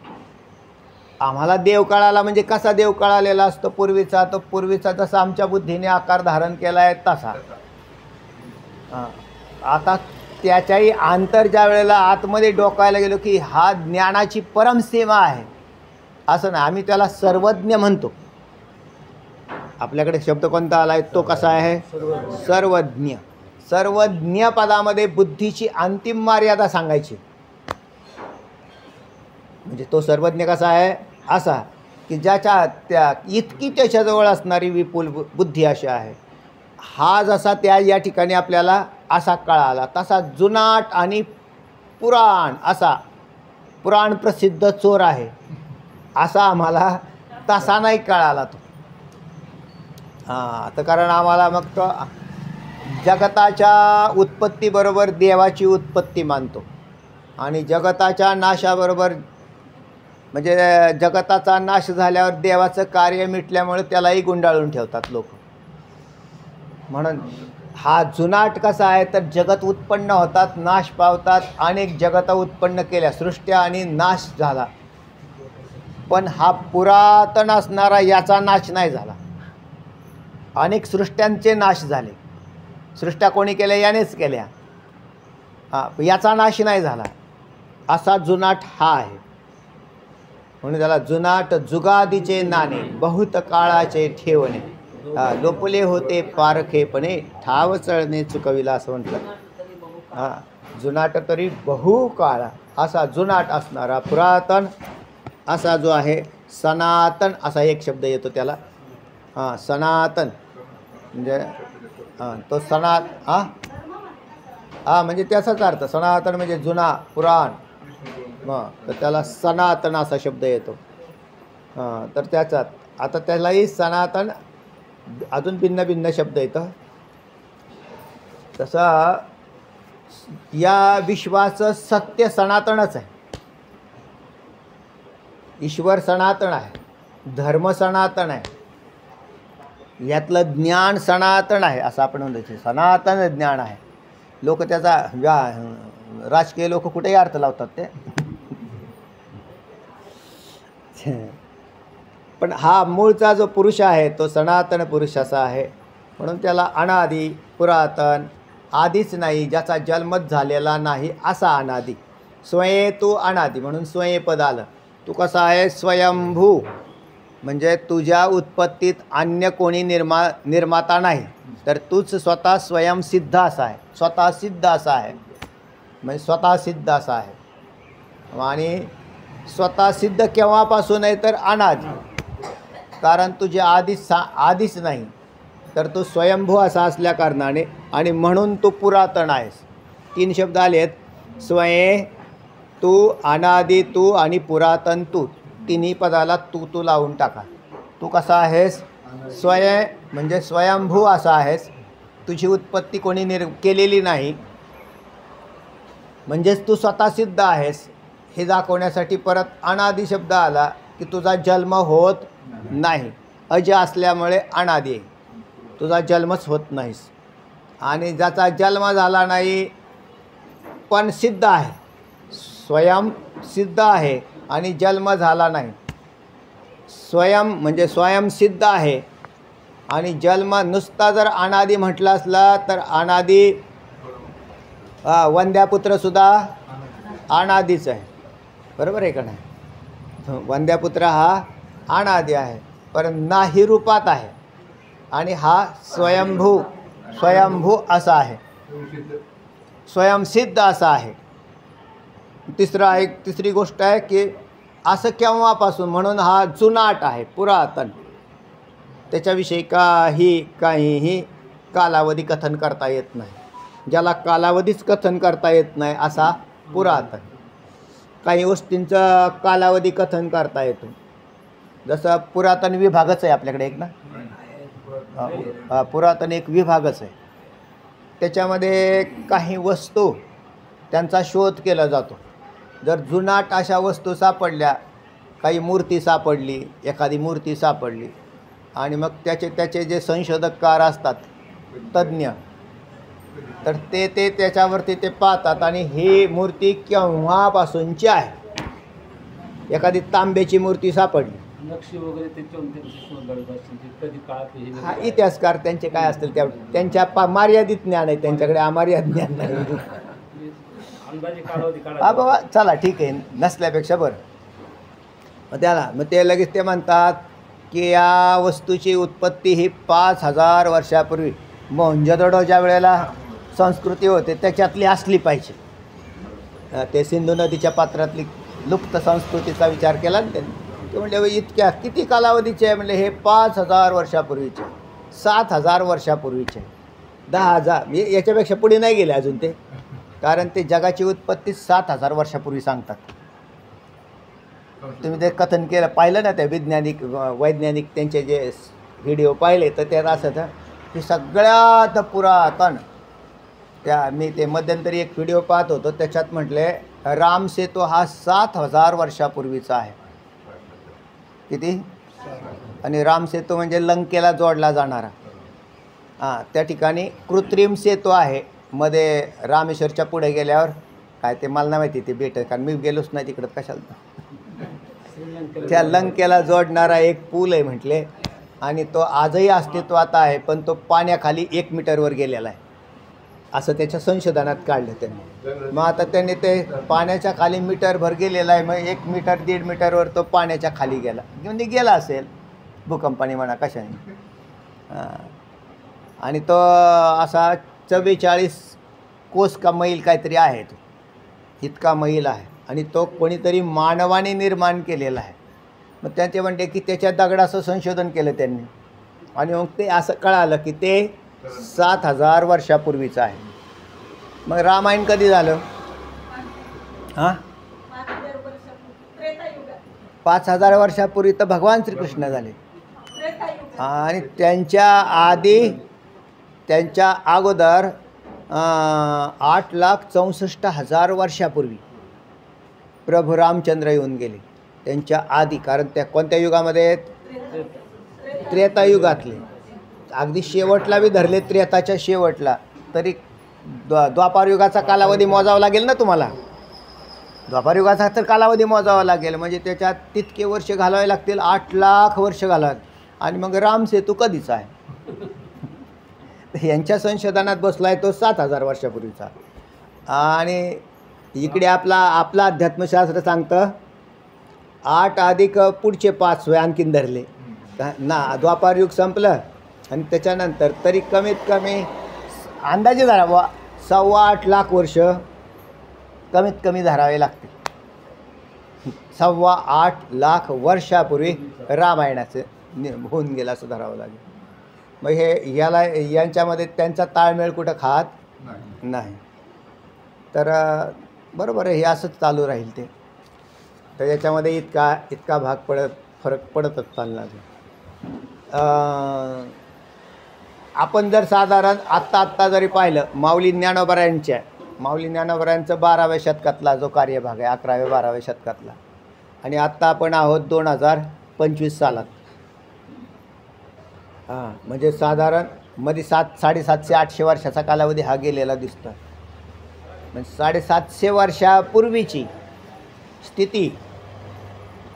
आम्हाला देव कळाला म्हणजे कसा देव कळालेला असतो पूर्वीचा, तो पूर्वीचा जसा आमच्या बुद्धीने आकार धारण केला आहे तसा. आता त्याच्याही अंतर ज्या वेळेला आतमध्ये डोकायला गेलो की हा ज्ञानाची परमसीमा आहे असं नाही. आम्ही त्याला सर्वज्ञ म्हणतो. आपल्याकडे शब्द कोणता आला आहे, तो कसा आहे, सर्वज्ञ. सर्वज्ञ पदामध्ये बुद्धीची अंतिम मर्यादा सांगायची. म्हणजे तो सर्वज्ञ कसा आहे, असा की ज्याच्या त्या इतकी त्याच्याजवळ असणारी विपुल बुद्धी अशी आहे. हा जसा त्या या ठिकाणी आपल्याला असा कळाला तसा जुनाट आणि पुराण असा पुराण प्रसिद्ध चोर आहे असा आम्हाला तसा नाही कळाला तो. तर कारण आम्हाला मग तो जगताच्या उत्पत्तीबरोबर देवाची उत्पत्ती मानतो आणि जगताच्या नाशाबरोबर म्हणजे जगताचा नाश झाल्यावर देवाचं कार्य मिटल्यामुळे त्यालाही गुंडाळून ठेवतात लोक. म्हणून हा जुनाट कसा आहे तर जगत उत्पन्न होतात, नाश पावतात. अनेक जगता उत्पन्न केल्या, सृष्ट्या आणि नाश झाला. पण हा पुरातन असणारा याचा नाश नाही झाला. अनेक सृष्ट्यांचे नाश झाले. सृष्ट्या कोणी केल्या, यानेच केल्या. याचा नाश नाही झाला. असा जुनाट हा आहे. म्हणून त्याला जुनाट जुगादीचे नाणे बहुत काळाचे ठेवणे लोपले होते पारखेपणे ठाव चळणे चुकविला असं म्हटलं. जुनाट तरी बहु काळा असा जुनाट असणारा पुरातन असा जो आहे सनातन असा एक शब्द येतो त्याला. सनातन म्हणजे तो म्हणजे त्याचाच अर्थ सनातन म्हणजे जुना पुराण. तर त्याला सनातन असा शब्द येतो. तर त्याच्यात आता त्यालाही सनातन अजून भिन्न भिन्न शब्द येतं. तसा या विश्वाचं सत्य सनातनच आहे. ईश्वर सनातन आहे, धर्म सनातन आहे, यातलं ज्ञान सनातन आहे असं आपण म्हणतो. सनातन ज्ञान आहे. लोक त्याचा राजकीय लोक कुठेही अर्थ लावतात ते. पण हा मूळचा जो पुरुष आहे तो सनातन पुरुष असा आहे. म्हणून त्याला अनादी पुरातन आधीच नाही, ज्याचा जन्मच झालेला नाही असा अनादी. स्वयं तू अनादी म्हणून स्वयंपद आलं. तू कसा आहे, स्वयंभू म्हणजे तुझ्या उत्पत्तीत अन्य कोणी निर्माता नाही, तर तूच स्वतः स्वयंसिद्ध असा आहे. स्वतः सिद्ध असा आहे म्हणजे स्वतः सिद्ध असा आहे. आणि स्वतः सिद्ध केव्हापासून आहे तर अनादी, कारण तुझे आधीच नाही, तर तू स्वयंभू असा असल्या कारणाने आणि म्हणून तू पुरातन आहेस. 3 शब्द आले आहेत. स्वयं तू, अनादी तू आणि पुरातन तू, तिन्ही पदाला तू लावून टाका. तू कसा आहेस? म्हणजे स्वयंभू असा आहेस. तुझी उत्पत्ती कोणी केलेली नाही, म्हणजेच तू स्वतः सिद्ध आहेस. हे दाखवण्यासाठी परत अनादी शब्द आला की तुझा जन्म होत नाही. अज असल्यामुळे अनादी आहे, तुझा जन्मच होत नाहीस. आणि ज्याचा जन्म झाला नाही पण सिद्ध आहे, स्वयं सिद्ध आहे आणि जन्म झाला नाही. स्वयं म्हणजे स्वयंसिद्ध आहे आणि जन्म नुसता जर अनादी म्हटला असला तर अनादी, वंद्यापुत्रसुद्धा अनादीच आहे. बरोबर आहे का नाही? वंद्यापुत्र हा अनादी आहे, पण नाही रूपात आहे. आणि हा स्वयंभू असा आहे, स्वयंसिद्ध असा आहे. तिसरी गोष्ट आहे की असं केव्हापासून, म्हणून हा जुनाट आहे, पुरातन. त्याच्याविषयी काहीही कालावधी कथन करता येत नाही. ज्याला कालावधीच कथन करता येत नाही असा पुरातन. काही गोष्टींचा कालावधी कथन करता येतो. जसं पुरातन विभागच आहे आपल्याकडे एक ना, पुरातन एक विभागच आहे. त्याच्यामध्ये काही वस्तू त्यांचा शोध केला जातो. जर जुनाट अशा वस्तू सापडल्या, काही मूर्ती सापडली, एखादी मूर्ती सापडली, आणि मग त्याचे जे संशोधककार असतात, तज्ज्ञ, तर ते त्याच्यावरती ते पाहतात आणि ही मूर्ती केव्हापासूनची आहे. एखादी तांब्याची मूर्ती सापडली, नक्षी वगैरे हा इतिहासकार त्यांचे काय असतील त्यांच्या मर्यादित ज्ञान आहे, त्यांच्याकडे अमर्यादित ज्ञान नाही. हा बाबा चला ठीक आहे, नसल्यापेक्षा बरं. मग ते लगेच ते म्हणतात की या वस्तूची उत्पत्ती ही 5000 वर्षापूर्वी मोहनजोदडो ज्या वेळेला संस्कृती होते त्याच्यातली असली पाहिजे. ते सिंधू नदीच्या पात्रातली लुप्त संस्कृतीचा विचार केला ना त्यांनी. ते म्हणजे इतक्या किती कालावधीचे आहे? म्हणजे हे 5000 वर्षापूर्वीचे, 7000 वर्षापूर्वीचे, 10,000, याच्यापेक्षा पुढे नाही गेले अजून ते, कारण ते जगाची उत्पत्ती 7000 वर्षापूर्वी सांगतात. तुम्ही ते कथन केलं पाहिलं ना, त्या वैज्ञानिक त्यांचे जे व्हिडिओ पाहिले तर त्यात असं होतं की सगळ्यात पुरातन, मी ते मध्यंतरी एक व्हिडिओ पाहत होतो, त्याच्यात म्हटले रामसेतू हा 7000 वर्षापूर्वीचा आहे. किती? आणि रामसेतू म्हणजे लंकेला जोडला जाणारा. त्या ठिकाणी कृत्रिम सेतू आहे मध्ये, रामेश्वरच्या पुढे गेल्यावर, काय ते मला नाही माहिती ते बेट, कारण मी गेलोच नाही तिकडं कशाला. त्या लंकेला जोडणारा एक पूल आहे म्हटले, आणि तो आजही अस्तित्वात आहे, पण तो पाण्याखाली 1 मीटरवर गेलेला आहे असं त्याच्या संशोधनात काढलं त्यांनी. मग आता त्यांनी ते पाण्याच्या खाली मीटरभर गेलेला आहे, मग 1 मीटर 1.5 मीटरवर तो पाण्याच्या खाली गेला, म्हणजे गेला असेल भूकंपाने म्हणा कशाने. आणि तो असा 44 कोस का मैल काहीतरी आहे, तो इतका मैल आहे, आणि तो कोणीतरी मानवाने निर्माण केलेला आहे. मग त्यांचे म्हणते की त्याच्या दगडाचं संशोधन केलं त्यांनी, आणि मग ते असं कळालं की ते 7000 वर्षापूर्वीचं आहे. मग रामायण कधी झालं? 5000 वर्षापूर्वी तर भगवान श्रीकृष्ण झाले, आणि त्यांच्या अगोदर 8,64,000 वर्षापूर्वी प्रभू रामचंद्र येऊन गेले. त्यांच्या आधी, कारण त्या कोणत्या युगामध्ये? त्रेतायुगातले. अगदी शेवटला बी धरले, त्रेताच्या शेवटला, तरी द्वापार युगाचा कालावधी मोजावा लागेल ना तुम्हाला. द्वापार युगाचा तर कालावधी मोजावा लागेल, म्हणजे त्याच्यात तितके वर्ष घालावे लागतील, 8 लाख वर्ष घालावे. आणि मग रामसेतू कधीचा आहे? यांच्या संशोधनात बसला आहे तो 7000 वर्षापूर्वीचा. आणि इकडे आपलं अध्यात्मशास्त्र सांगतं 8 अधिक पुढचे 5 आणखीन धरले ना. द्वापार युग संपलं आणि त्याच्यानंतर तरी कमीत कमी अंदाजे धरा 8.25 लाख वर्ष कमीत कमी धरावे लागतील. 8.25 लाख वर्षापूर्वी रामायणाचं होऊन गेलं असं धरावं लागेल. मग यांच्यामध्ये त्यांचा ताळमेळ कुठं खात नाही. तर बरोबर आहे, हे असंच चालू राहील ते. तर याच्यामध्ये इतका फरक पडतच चालला. आपण जर साधारण आत्ता जरी पाहिलं माऊली ज्ञानोबरायांचं 12व्या शतकातला जो कार्यभाग आहे, 11व्या-12व्या शतकातला, आणि आत्ता आपण आहोत 2025 सालात. म्हणजे साधारण मध्ये 700-800 वर्षाचा कालावधी हा गेलेला दिसतो. म्हणजे 750 वर्षापूर्वीची स्थिती,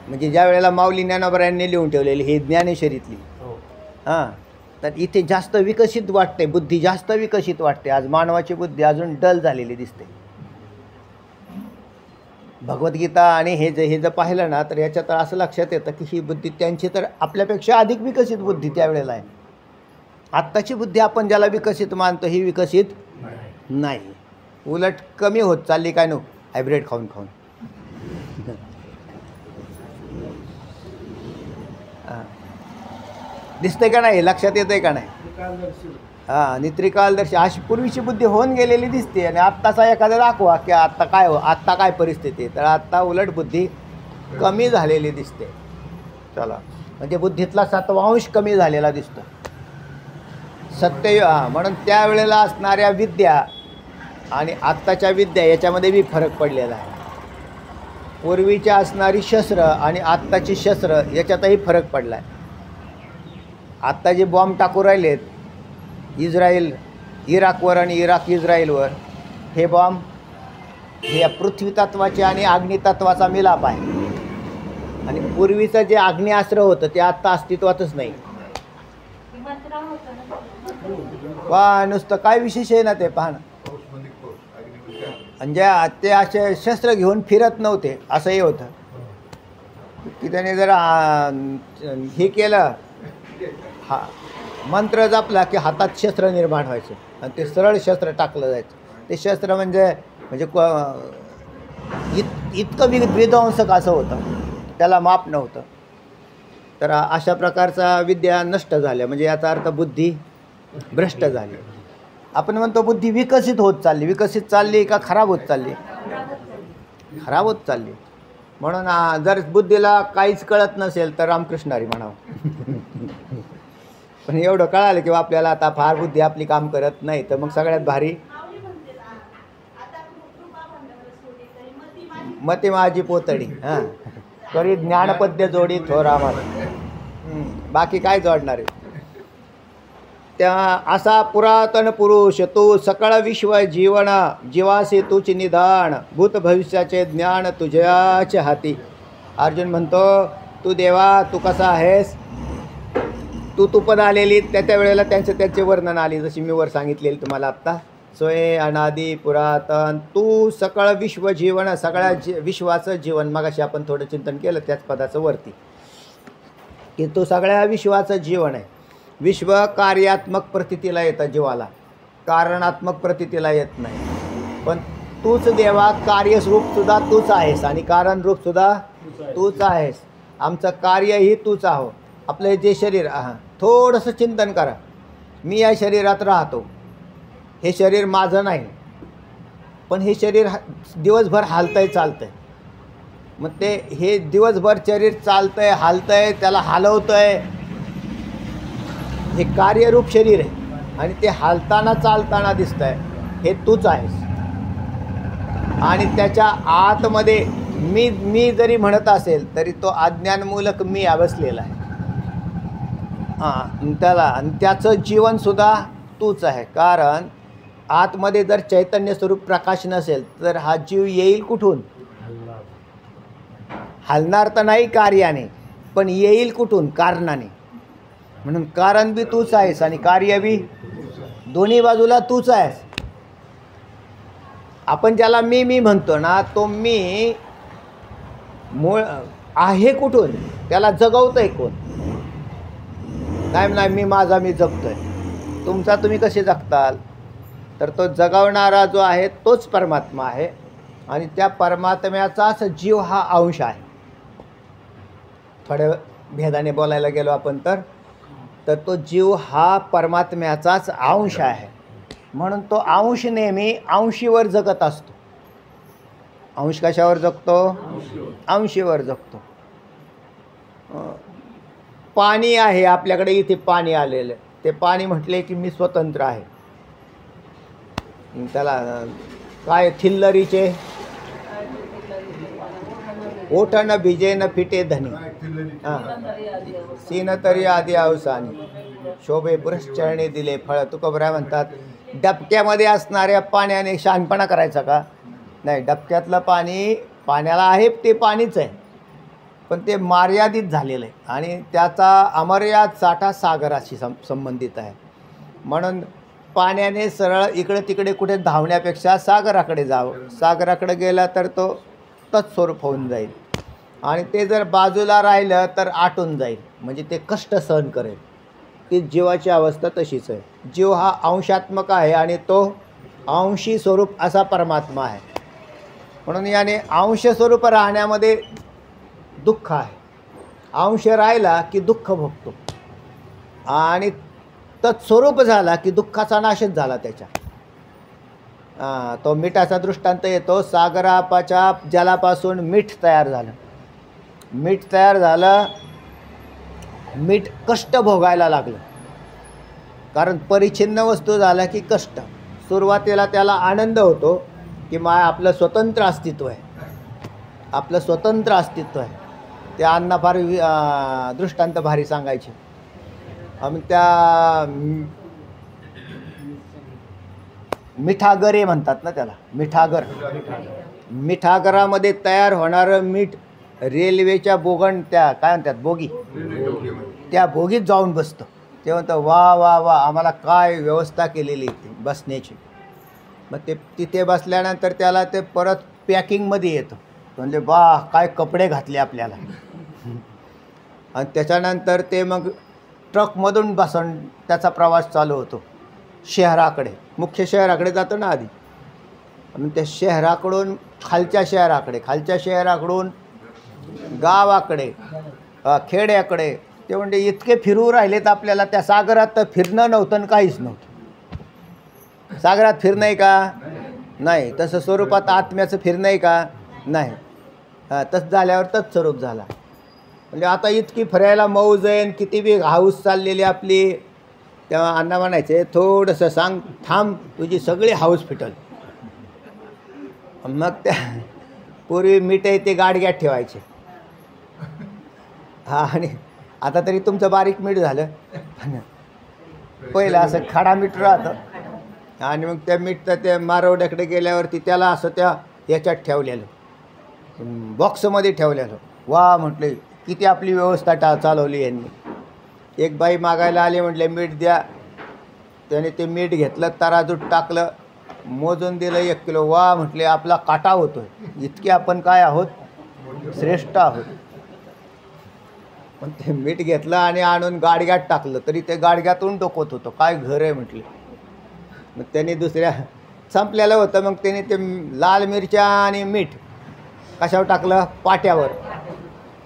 म्हणजे ज्या वेळेला माऊली ज्ञानोबरायांनी लिहून ठेवलेली ही ज्ञानेश्वरीतली, तर इथे जास्त विकसित वाटते, बुद्धी जास्त विकसित वाटते. आज मानवाची बुद्धी अजून डल झालेली दिसते. भगवद्गीता आणि हे जर पाहिलं ना, तर याच्यात असं लक्षात येतं की ही बुद्धी त्यांची तर आपल्यापेक्षा अधिक विकसित बुद्धी त्यावेळेला आहे. आत्ताची बुद्धी आपण ज्याला विकसित मानतो ही विकसित नाही, उलट कमी होत चालली. काय नो हायब्रिड खाऊन दिसतंय का नाही, लक्षात येतंय का नाही? आणि त्रिकालदर्शी अशी पूर्वीची बुद्धी होऊन गेलेली दिसते. आणि आत्ताचा एखादा दाखवा की आत्ता काय परिस्थिती आहे, तर आत्ता उलट बुद्धी कमी झालेली दिसते. चला, म्हणजे बुद्धीतला 7वा अंश कमी झालेला दिसतो. म्हणून त्यावेळेला असणाऱ्या विद्या आणि आत्ताच्या विद्या याच्यामध्ये बी फरक पडलेला आहे. पूर्वीच्या असणारी शस्त्र आणि आत्ताची शस्त्र याच्यातही फरक पडला आहे. आत्ता जे बॉम्ब टाकू राहिलेत इस्रायल इराकवर आणि इराक इस्रायलवर, हे बॉम्ब हे पृथ्वीतत्वाचे आणि अग्नितत्वाचा मिलाप आहे. आणि पूर्वीचं जे आग्नेयास्त्र होतं ते आत्ता अस्तित्वातच नाही. वा, नुसतं काय विशेष आहे ना ते पहा ना. म्हणजे ते असे शस्त्र घेऊन फिरत नव्हते, असंही होतं की त्याने जर हे केलं, मंत्र जपला की हातात शस्त्र निर्माण व्हायचं आणि ते सरळ शस्त्र टाकलं जायचं. ते शस्त्र म्हणजे इतकं विध्वंसक असं होतं, त्याला माप नव्हतं. तर अशा प्रकारचा विद्या नष्ट झाल्या, म्हणजे याचा अर्थ बुद्धी भ्रष्ट झाली. आपण म्हणतो बुद्धी विकसित होत चालली का खराब होत चालली? खराब होत चालली. म्हणून जर बुद्धीला काहीच कळत नसेल तर रामकृष्णारी म्हणावं. पण एवढं कळालं की आपल्याला आता फार बुद्धी आपली काम करत नाही, तर मग सगळ्यात भारी मती माझी पोतडी, करी ज्ञानपद्य जोडी थोरा मला, बाकी काय जोडणार आहे. त्या असा पुरातन पुरुष तू सकळ विश्व जीवन, जीवासे तुची निधान, भूत भविष्याचे ज्ञान तुझ्याच्या हाती. अर्जुन म्हणतो, तू देवा तू कसा आहेस? तू पण आलेली त्या वेळेला त्यांचे वर्णन आले, जशी मी वर सांगितलेली तुम्हाला आत्ता. सोय अनादी पुरातन तू सकळ विश्व जीवन, सगळ्या विश्वाचं जीवन. मगाशी आपण थोडं चिंतन केलं त्याच पदाचं वरती, की तू सगळ्या विश्वाचं जीवन आहे. विश्व कार्यात्मक प्रतीतीला येतं जीवाला, कारणात्मक प्रतीतीला येत नाही. पण तूच देवा कार्यरूपसुद्धा तूच आहेस आणि कारणरूपसुद्धा तूच आहेस. आमचं कार्यही तूच आहो. आपलं जे शरीर थोडंसं चिंतन करा. मी या शरीरात राहतो, हे शरीर माझं नाही, पण हे शरीर दिवसभर हालतंय चालतंय. मग ते हे दिवसभर शरीर चालतंय हालतंय, त्याला हलवतंय, हे कार्यरूप शरीर आहे. आणि ते हालताना चालताना दिसतंय, हे तूच आहेस. आणि त्याच्या आतमध्ये मी जरी म्हणत असेल तरी तो अज्ञानमूलक मी बसलेला आहे. आणि त्याचं जीवनसुद्धा तूच आहे. कारण आतमध्ये जर चैतन्य स्वरूप प्रकाश नसेल तर हा जीव येईल कुठून? हलणार तर नाही कार्याने, पण येईल कुठून? कारणाने. म्हणून कारण बी तूच आहेस आणि कार्य बी, दोन्ही बाजूला तूच आहेस. आपण ज्याला मी म्हणतो ना, तो मी मूळ आहे कुठून? त्याला जगवतोय कोण? नाही मी माझा मी जगतोय. तुमचा तुम्ही कसे जगताल? तर तो जगवणारा जो आहे तोच परमात्मा आहे आणि त्या परमात्म्याचाच जीव हा अंश आहे. थोड्या भेदाने बोलायला गेलो आपण तर तो जीव हा परमात्म्याचाच अंश आहे. म्हणून तो अंश नेहमी अंशीवर जगत असतो. अंश कशावर जगतो? अंशीवर जगतो. पाणी आहे आपल्याकडे, इथे पाणी आलेलं, ते पाणी म्हटले की मी स्वतंत्र आहे. त्याला काय थिल्लरीचे ओठ न भिजे न फिटे धनी, सीन तरी आधी अवसानी, शोभे पुरश्चरणी दिले फळ. तुकोबराय म्हणतात डबक्यामध्ये असणाऱ्या पाण्याने शहाणपणा करायचा का? नाही, डबक्यातलं पाणी पाण्याला आहे ते पाणीच आहे, पण ते मर्यादित झालेलं आहे आणि त्याचा अमर्याद साठा सागराशी संबंधित आहे. म्हणून पाण्याने सरळ इकडे तिकडे कुठे धावण्यापेक्षा सागराकडे जावं. सागराकडे गेला तर तो तत्स्वरूप होऊन जाईल आणि ते जर बाजूला राहिलं तर आटून जाईल, म्हणजे ते कष्ट सहन करेल. ती जीवाची अवस्था तशीच आहे. जीव हा अंशात्मक आहे आणि तो अंशी स्वरूप असा परमात्मा आहे. म्हणून याने अंश स्वरूप राहण्यामध्ये दुःख आहे. अंश राहिला की दुःख भोगतो आणि तत्स्वरूप झाला की दुःखाचा नाशच झाला त्याच्या. तो मिठाचा दृष्टांत येतो. सागराच्या जलापासून मीठ तयार झालं. मीठ तयार झालं, मीठ कष्ट भोगायला लागलं, कारण परिच्छिन्न वस्तू झाला की कष्ट. सुरुवातीला त्याला आनंद होतो की आपलं स्वतंत्र अस्तित्व आहे, आपलं स्वतंत्र अस्तित्व आहे. त्या अण्णा फार दृष्टांत भारी सांगायचे. आम्ही त्या मिठागरे म्हणतात ना त्याला, मिठागर. मिठागरामध्ये तयार होणारं मीठ रेल्वेच्या बोगण, त्या काय म्हणतात बोगी, त्या बोगीत जाऊन बसतं. ते म्हणतं वा वा वा, आम्हाला काय व्यवस्था केलेली बसण्याची. मग ते तिथे बसल्यानंतर त्याला ते परत पॅकिंगमध्ये येतं, म्हणजे वा काय कपडे घातले आपल्याला. आणि त्याच्यानंतर ते मग ट्रकमधून बसून त्याचा प्रवास चालू होतो शहराकडे. मुख्य शहराकडे जातो ना आधी, आणि त्या शहराकडून खालच्या शहराकडे, खालच्या शहराकडून गावाकडे, खेड्याकडे. ते म्हणजे इतके फिरू राहिलेत आपल्याला. त्या सागरात तर फिरणं नव्हतं आणि काहीच नव्हतं. सागरात फिरणं आहे का? नाही. तसं स्वरूपात आत्म्याचं फिरणं आहे का? नाही. तसं झाल्यावर तच स्वरूप झाला. म्हणजे आता इतकी फिरायला मौज आहे, किती बी हाऊस चाललेली आपली. तेव्हा अण्णा म्हणायचे थोडंसं सांग, थांब, तुझी सगळी हाऊस फिटल. मग त्या पूर्वी मीठ आहे ते गाडग्यात ठेवायचे. हा, आणि आता तरी तुमचं बारीक मीठ झालं. पहिलं असं खडा मीठ राहतं आणि मग त्या मीठ त्या मारवड्याकडे गेल्यावरती त्याला असं त्या याच्यात ठेवलेलं, बॉक्समध्ये ठेवलेलं. वा म्हटले किती आपली व्यवस्था चालवली यांनी. एक बाई मागायला आली, म्हटले मीठ द्या. त्याने ते मीठ घेतलं, तराजूत टाकलं, मोजून दिलं 1 किलो. वा म्हटले आपला काटा होतो, इतके आपण काय आहोत, श्रेष्ठ आहोत. पण ते मीठ घेतलं आणि आणून गाडग्यात टाकलं, तरी ते गाडग्यातून डोकत होतं. काय घर आहे म्हटले. मग त्यांनी दुसऱ्या संपलेलं होतं, मग त्यांनी ते लाल मिरच्या आणि मीठ कशावर टाकलं? पाट्यावर,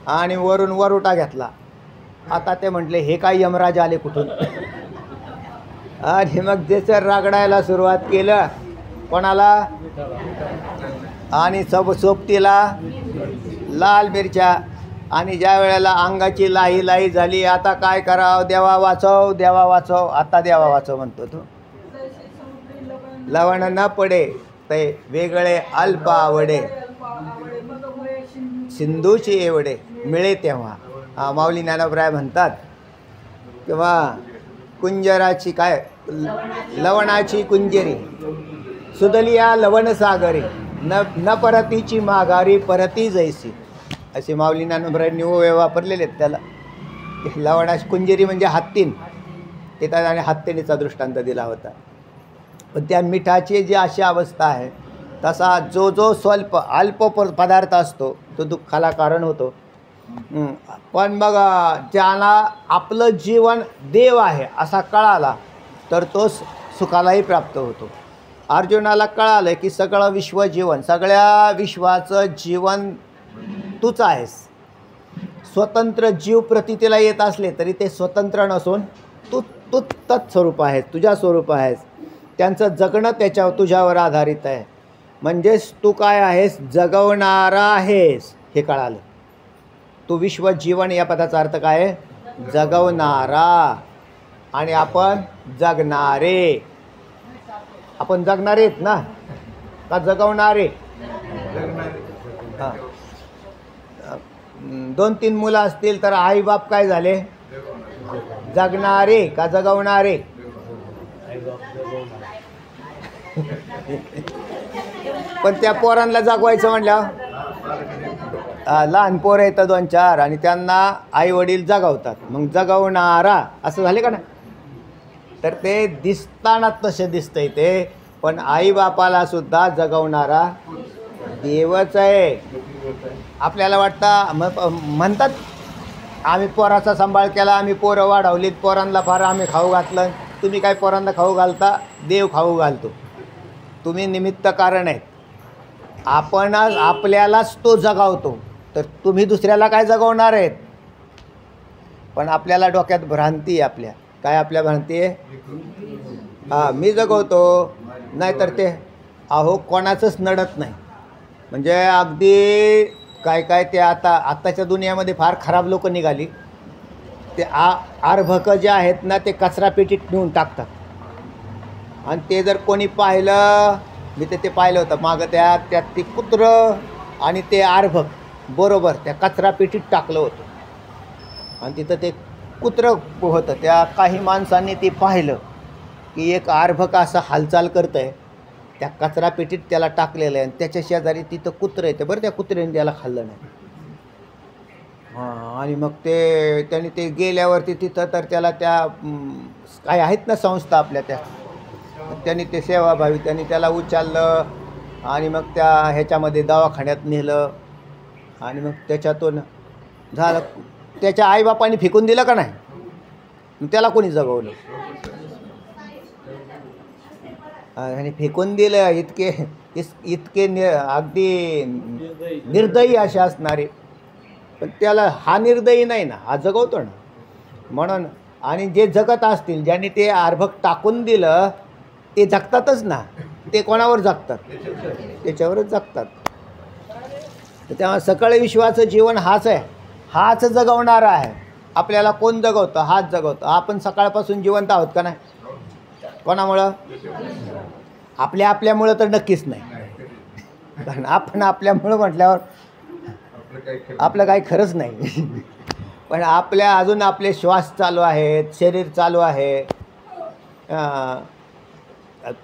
आणि वरून वरोटा घेतला. आता ते म्हटले हे काय यमराज आले कुठून? आणि मग त्याचं रगडायला सुरुवात केलं. कोणाला? आणि सोबतीला लाल मिरच्या. आणि ज्या वेळेला अंगाची लाही लाही झाली, आता काय करावं? देवा वाचव, देवा वाचव. आता देवा वाचव म्हणतो तो. लवण न पडे ते वेगळे अल्प आवडे, सिंधूची एवढे मिळे तेव्हा. माऊली ज्ञानोबराय म्हणतात किंवा कुंजराची काय, लवणाची कुंजेरी सुदलिया लवण सागरी, न परतीची माघारी परती जैसी. असे माऊली ज्ञानोबरायांनी ओवे वापरलेले आहेत त्याला. लवणाची कुंजेरी म्हणजे हत्तीन, ते त्याने हत्तीनेचा दृष्टांत दिला होता. पण त्या मिठाची जी अशी अवस्था आहे, तसा जो जो स्वल्प अल्प पदार्थ असतो तो दुःखाला कारण होतो. पण मग ज्याला आपलं जीवन देव आहे असा कळाला तर तो सुखालाही प्राप्त होतो. अर्जुनाला कळालं की सगळं विश्वजीवन, सगळ्या विश्वाचं जीवन तूच आहेस. स्वतंत्र जीव प्रतीतीला येत असले तरी ते स्वतंत्र नसून तू तत्स्वरूप आहेस, तुझ्या स्वरूप आहेस. त्यांचं जगणं तुझ्यावर आधारित आहे. म्हणजेच तू काय आहेस, जगवणारा आहेस हे कळालं. तू विश्व जीवन या पदाचा अर्थ काय आहे, जगवणारा. आणि आपण जगणारे. आपण जगणारे आहेत ना का जगवणारे? हां. 2-3 मुलं असतील तर आई बाप काय झाले, जगणारे का जगवणारे? पण त्या पोरांना जगवायचं म्हणल्यावर लहान पोरं येतं 2-4 आणि त्यांना आई वडील जगवतात, मग जगवणारा असं झाले का ना. तर ते दिसताना तसे दिसतंय ते, पण आईबापाला सुद्धा जगवणारा देवच आहे. आपल्याला वाटतं म्हणतात आम्ही पोराचा सांभाळ केला, आम्ही पोरं वाढवलीत, पोरांना फार आम्ही खाऊ घातलं. तुम्ही काय पोरांना खाऊ घालता, देव खाऊ घालतो. तुम्ही निमित्त कारण आहेत. आपणच आपल्यालाच तो जगावतो, तर तुम्ही दुसऱ्याला काय जगवणार आहेत? पण आपल्याला डोक्यात भ्रांती आहे. आपल्या भ्रांती आहे, हां मी जगवतो, नाहीतर ते अहो कोणाचंच नडत नाही. म्हणजे अगदी काय ते आत्ताच्या दुनियामध्ये फार खराब लोक निघाली. ते आरभकं जे आहेत ना ते कचरापेटीत नेऊन टाकतात. आणि ते जर कोणी पाहिलं, मी तर ते पाहिलं होतं मागं, त्यात ती कुत्रं आणि ते आरभक बरोबर त्या कचरापेटीत टाकलं होतं. आणि तिथं ते कुत्रं होतं. त्या काही माणसांनी ते पाहिलं की एक आरभक असं हालचाल करतं आहे, त्या कचरापेटीत त्याला टाकलेलं आहे आणि त्याच्या शेजारी तिथं कुत्रं येतं. बरं त्या कुत्र्याने त्याला खाल्लं नाही. हां. आणि मग त्यांनी ते गेल्यावरती तिथं तर त्याला त्या काय आहेत ना संस्था आपल्या, त्यांनी ते सेवाभावी त्यांनी त्याला उचललं आणि मग त्या ह्याच्यामध्ये दवाखान्यात नेलं. आणि मग त्याच्यातून झालं, त्याच्या आईबापांनी फेकून दिलं का नाही, त्याला कोणी जगवलं? आणि फेकून दिलं. इतके अगदी निर्दयी असे असणारे. पण त्याला हा निर्दयी नाही ना, हा जगवतो ना. म्हणून आणि जे जगत असतील, ज्यांनी ते आरभक टाकून दिलं ते जगतातच ना. ते कोणावर जगतात? त्याच्यावरच जगतात. तर तेव्हा सकळ विश्वाचं जीवन हाच आहे, हाच जगवणारा आहे. आपल्याला कोण जगवतं? हाच जगवतो. आपण सकाळपासून जिवंत आहोत का नाही? कोणामुळं? आपल्यामुळं तर नक्कीच नाही. कारण आपण आपल्यामुळं म्हटल्यावर आपलं काही खरंच नाही. पण अजून आपले श्वास चालू आहेत, शरीर चालू आहे,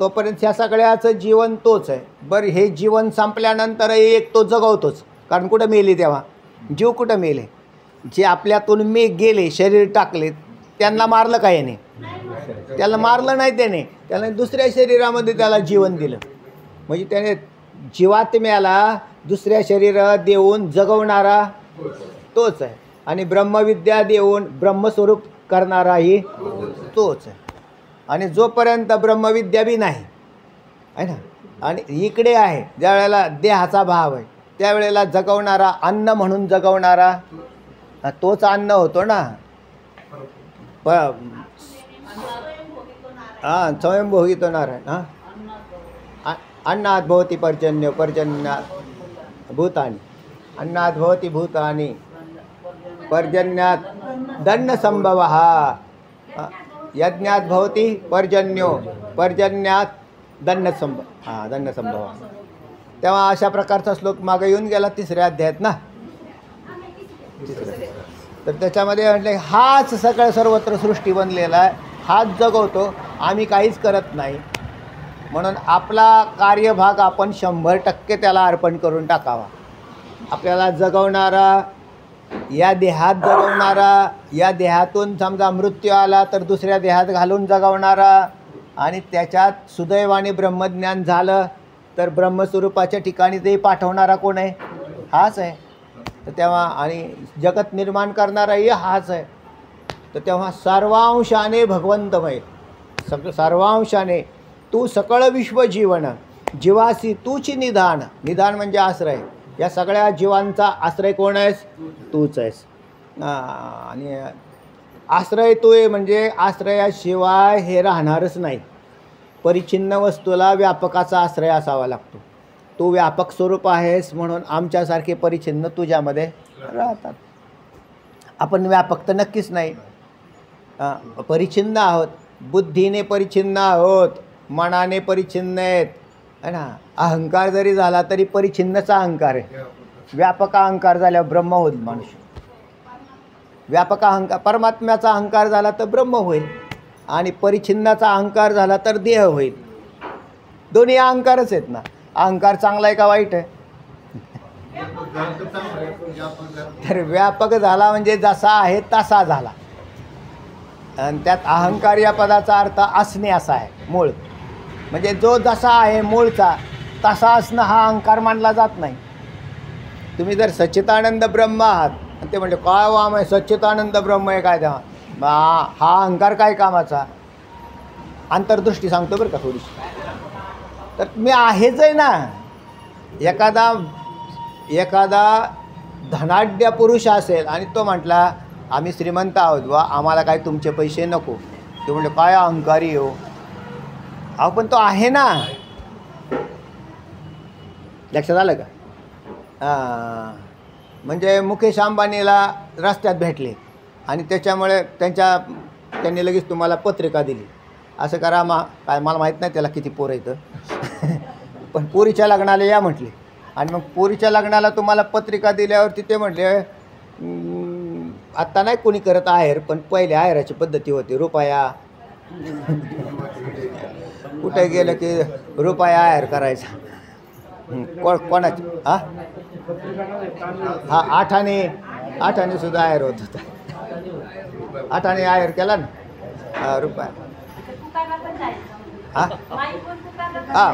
तोपर्यंत ह्या सगळ्याचं जीवन तोच आहे. बरं, हे जीवन संपल्यानंतरही एक तो जगवतोच. कारण कुठं मेले तेव्हा? जीव कुठं मेले? जे आपल्यातून गेले, शरीर टाकले, त्यांना मारलं का याने? त्याला मारलं नाही त्याने. त्याने दुसऱ्या शरीरामध्ये त्याला जीवन दिलं. म्हणजे त्याने जीवात्म्याला दुसऱ्या शरीर देऊन जगवणारा तोच आहे. आणि ब्रह्मविद्या देऊन ब्रह्मस्वरूप करणाराही तोच आहे. आणि जोपर्यंत ब्रह्मविद्या बी नाही आहे ना, आणि इकडे आहे ज्या वेळेला देहाचा भाव आहे, त्यावेळेला जगवणारा, अन्न म्हणून जगवणारा तोच अन्न होतो ना. हां, स्वयंभोगितो नारायण. हां, अन्नात भवती पर्जन्य, पर्जन्यात भूतानि, अन्नात भवती भूतानि, पर्जन्यात दन्नसंभवः, यज्ञात भवती पर्जन्यो, पर्जन्यात दन्नसंभव. हां, दन्नसंभव. तेव्हा अशा प्रकारचा श्लोक मागे येऊन गेला 3ऱ्या अध्यायात ना. तर त्याच्यामध्ये म्हटले हाच सगळं सर्वत्र सृष्टी बनलेला आहे, हाच जगवतो, आम्ही काहीच करत नाही. म्हणून आपला कार्यभाग आपण 100% त्याला अर्पण करून टाकावा. आपल्याला जगवणारा, या देहात जगवणारा, या देहातून समजा मृत्यू आला तर दुसऱ्या देहात घालून जगवणारा, आणि त्याच्यात सुदैवाने ब्रह्मज्ञान झालं तर ब्रह्मस्वरूपाच्या ठिकाणी ते पाठवणारा कोण आहे? हाच आहे. तर तेव्हा आणि जगत निर्माण करणाराही हाच आहे. तर तेव्हा सर्वांशाने भगवंतमय, सर्वांशाने तू सकळ विश्व जीवन, जीवासी तूची निधान. निधान म्हणजे आश्रय. या सगळ्या जीवांचा आश्रय कोण आहेस? तूच आहेस. आणि आश्रय तू आहे म्हणजे आश्रयाशिवाय हे राहणारच नाही. परिच्छिन्न वस्तूला व्यापकाचा आश्रय असावा लागतो. तू व्यापक स्वरूप आहेस म्हणून आमच्यासारखे परिच्छिन्न तुझ्यामध्ये राहतात. आपण व्यापक तर नक्कीच नाही, परिच्छिन्न आहोत. बुद्धीने परिच्छिन्न आहोत, मनाने परिच्छिन्न आहेत, है ना. अहंकार जरी झाला तरी परिच्छिन्नचा अहंकार आहे. व्यापक अहंकार झाल्यावर ब्रह्म होईल माणूस. व्यापक अहंकार, परमात्म्याचा अहंकार झाला तर ब्रह्म होईल, आणि परिच्छिन्नाचा अहंकार झाला तर देह होईल. दोन्ही अहंकारच आहेत ना. अहंकार चांगला आहे का वाईट आहे? तर व्यापक झाला म्हणजे जसा आहे तसा झाला. आणि त्यात अहंकार या पदाचा अर्थ असणे असा आहे. मूळ म्हणजे जो जसा आहे मूळचा तसा असणं हा अहंकार मानला जात नाही. तुम्ही जर सच्चिदानंद ब्रह्म आहात आणि ते म्हणजे काय वाम आहे, सच्चिदानंद ब्रह्म आहे काय तेव्हा हा अहंकार काय कामाचा? अंतर्दृष्टी सांगतो बरं का थोडीशी. तर मी आहेच आहे ना. एखादा धनाढ्य पुरुष असेल आणि तो म्हटला आम्ही श्रीमंत आहोत वा, आम्हाला काय तुमचे पैसे नको. ते म्हणजे काय अहंकारी हो. अहो पण तो आहे ना. लक्षात आलं का? म्हणजे मुकेश अंबानीला रस्त्यात भेटले आणि त्याच्यामुळे त्यांनी लगेच तुम्हाला पत्रिका दिली, असं करा काय मला माहीत नाही त्याला किती पोरं येतं पण पोरीच्या लग्नाला या म्हटले. आणि मग पोरीच्या लग्नाला तुम्हाला पत्रिका दिल्यावरती ते म्हटले आत्ता नाही कोणी करत आहेर, पण पहिले आहेराची पद्धती होती. रुपया कुठे गेलं की रुपया आहेर करायचा. कोणाची हा आठाने सुद्धा आहेर होत होता. आठाने आहेर केला ना रुपया.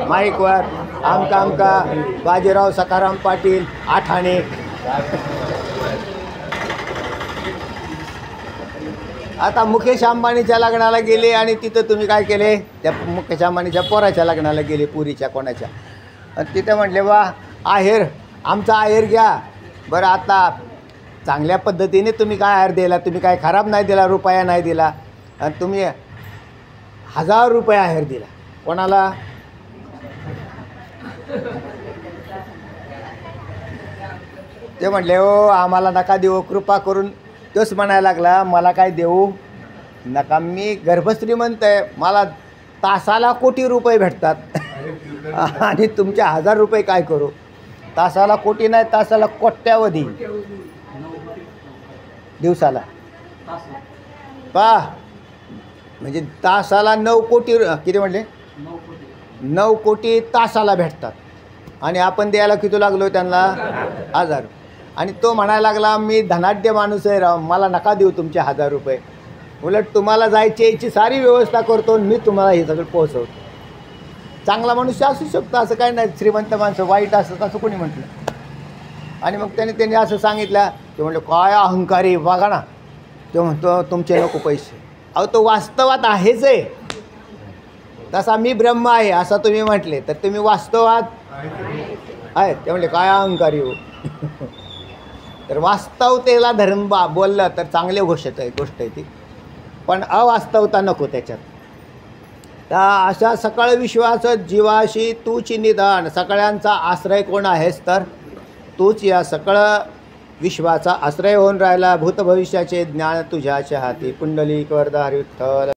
माईकवर आमका बाजीराव सखाराम पाटील आठाने. आता मुकेश अंबानीच्या लग्नाला गेले आणि तिथं तुम्ही काय केले? त्या मुकेश अंबानीच्या पोराच्या लग्नाला गेले, पुरीच्या कोणाच्या. आणि तिथे म्हटले वा आहेर, आमचा आहेर घ्या. बरं आता चांगल्या पद्धतीने तुम्ही काय आहेर दिला? तुम्ही काय खराब नाही दिला, रुपया नाही दिला. आणि तुम्ही 1000 रुपये आहेर दिला. कोणाला? ते म्हटले हो आम्हाला नका देऊ, कृपा करून. तोच म्हणायला लागला मला काय देऊ नका, मी गर्भश्रीमंत आहे, मला तासाला कोटी रुपये भेटतात आणि तुमचे 1000 रुपये काय करू? तासाला कोटी नाही, तासाला कोट्यावधी दिवसाला. म्हणजे तासाला 9 कोटी. किती म्हटले? 9 कोटी तासाला भेटतात. आणि आपण द्यायला किती लागलो त्यांना? 1000. आणि तो म्हणायला लागला मी धनाढ्य माणूस आहे राव, मला नका देऊ तुमचे 1000 रुपये. उलट तुम्हाला जायची यायची सारी व्यवस्था करतो, मी तुम्हाला हे सगळं पोहोचवतो. चांगला मनुष्य असू शकतो, असं काही नाही. श्रीमंत माणसं वाईट असतात असं कोणी म्हटलं? आणि मग त्यांनी असं सांगितलं. ते म्हणलं काय अहंकारी बघा ना. तो म्हणतो तुमचे नको पैसे. अहो तो वास्तवात आहेच आहे. तसा मी ब्रह्म आहे असं तुम्ही म्हटले तर तुम्ही वास्तवात आहे. ते म्हणले काय अहंकारी हो. तर वास्तवतेला धरून बोललं तर चांगली गोष्ट आहे ती, पण अवास्तवता नको त्याच्यात. तर अशा सकळ विश्वास जीवाशी तूची निधान. सगळ्यांचा आश्रय कोण आहेस तर तूच. या सकळ विश्वाचा आश्रय होऊन राहिला. भूतभविष्याचे ज्ञान तुझ्याच्या हाती. पुंडलिक वरदा हरी विठ्ठल.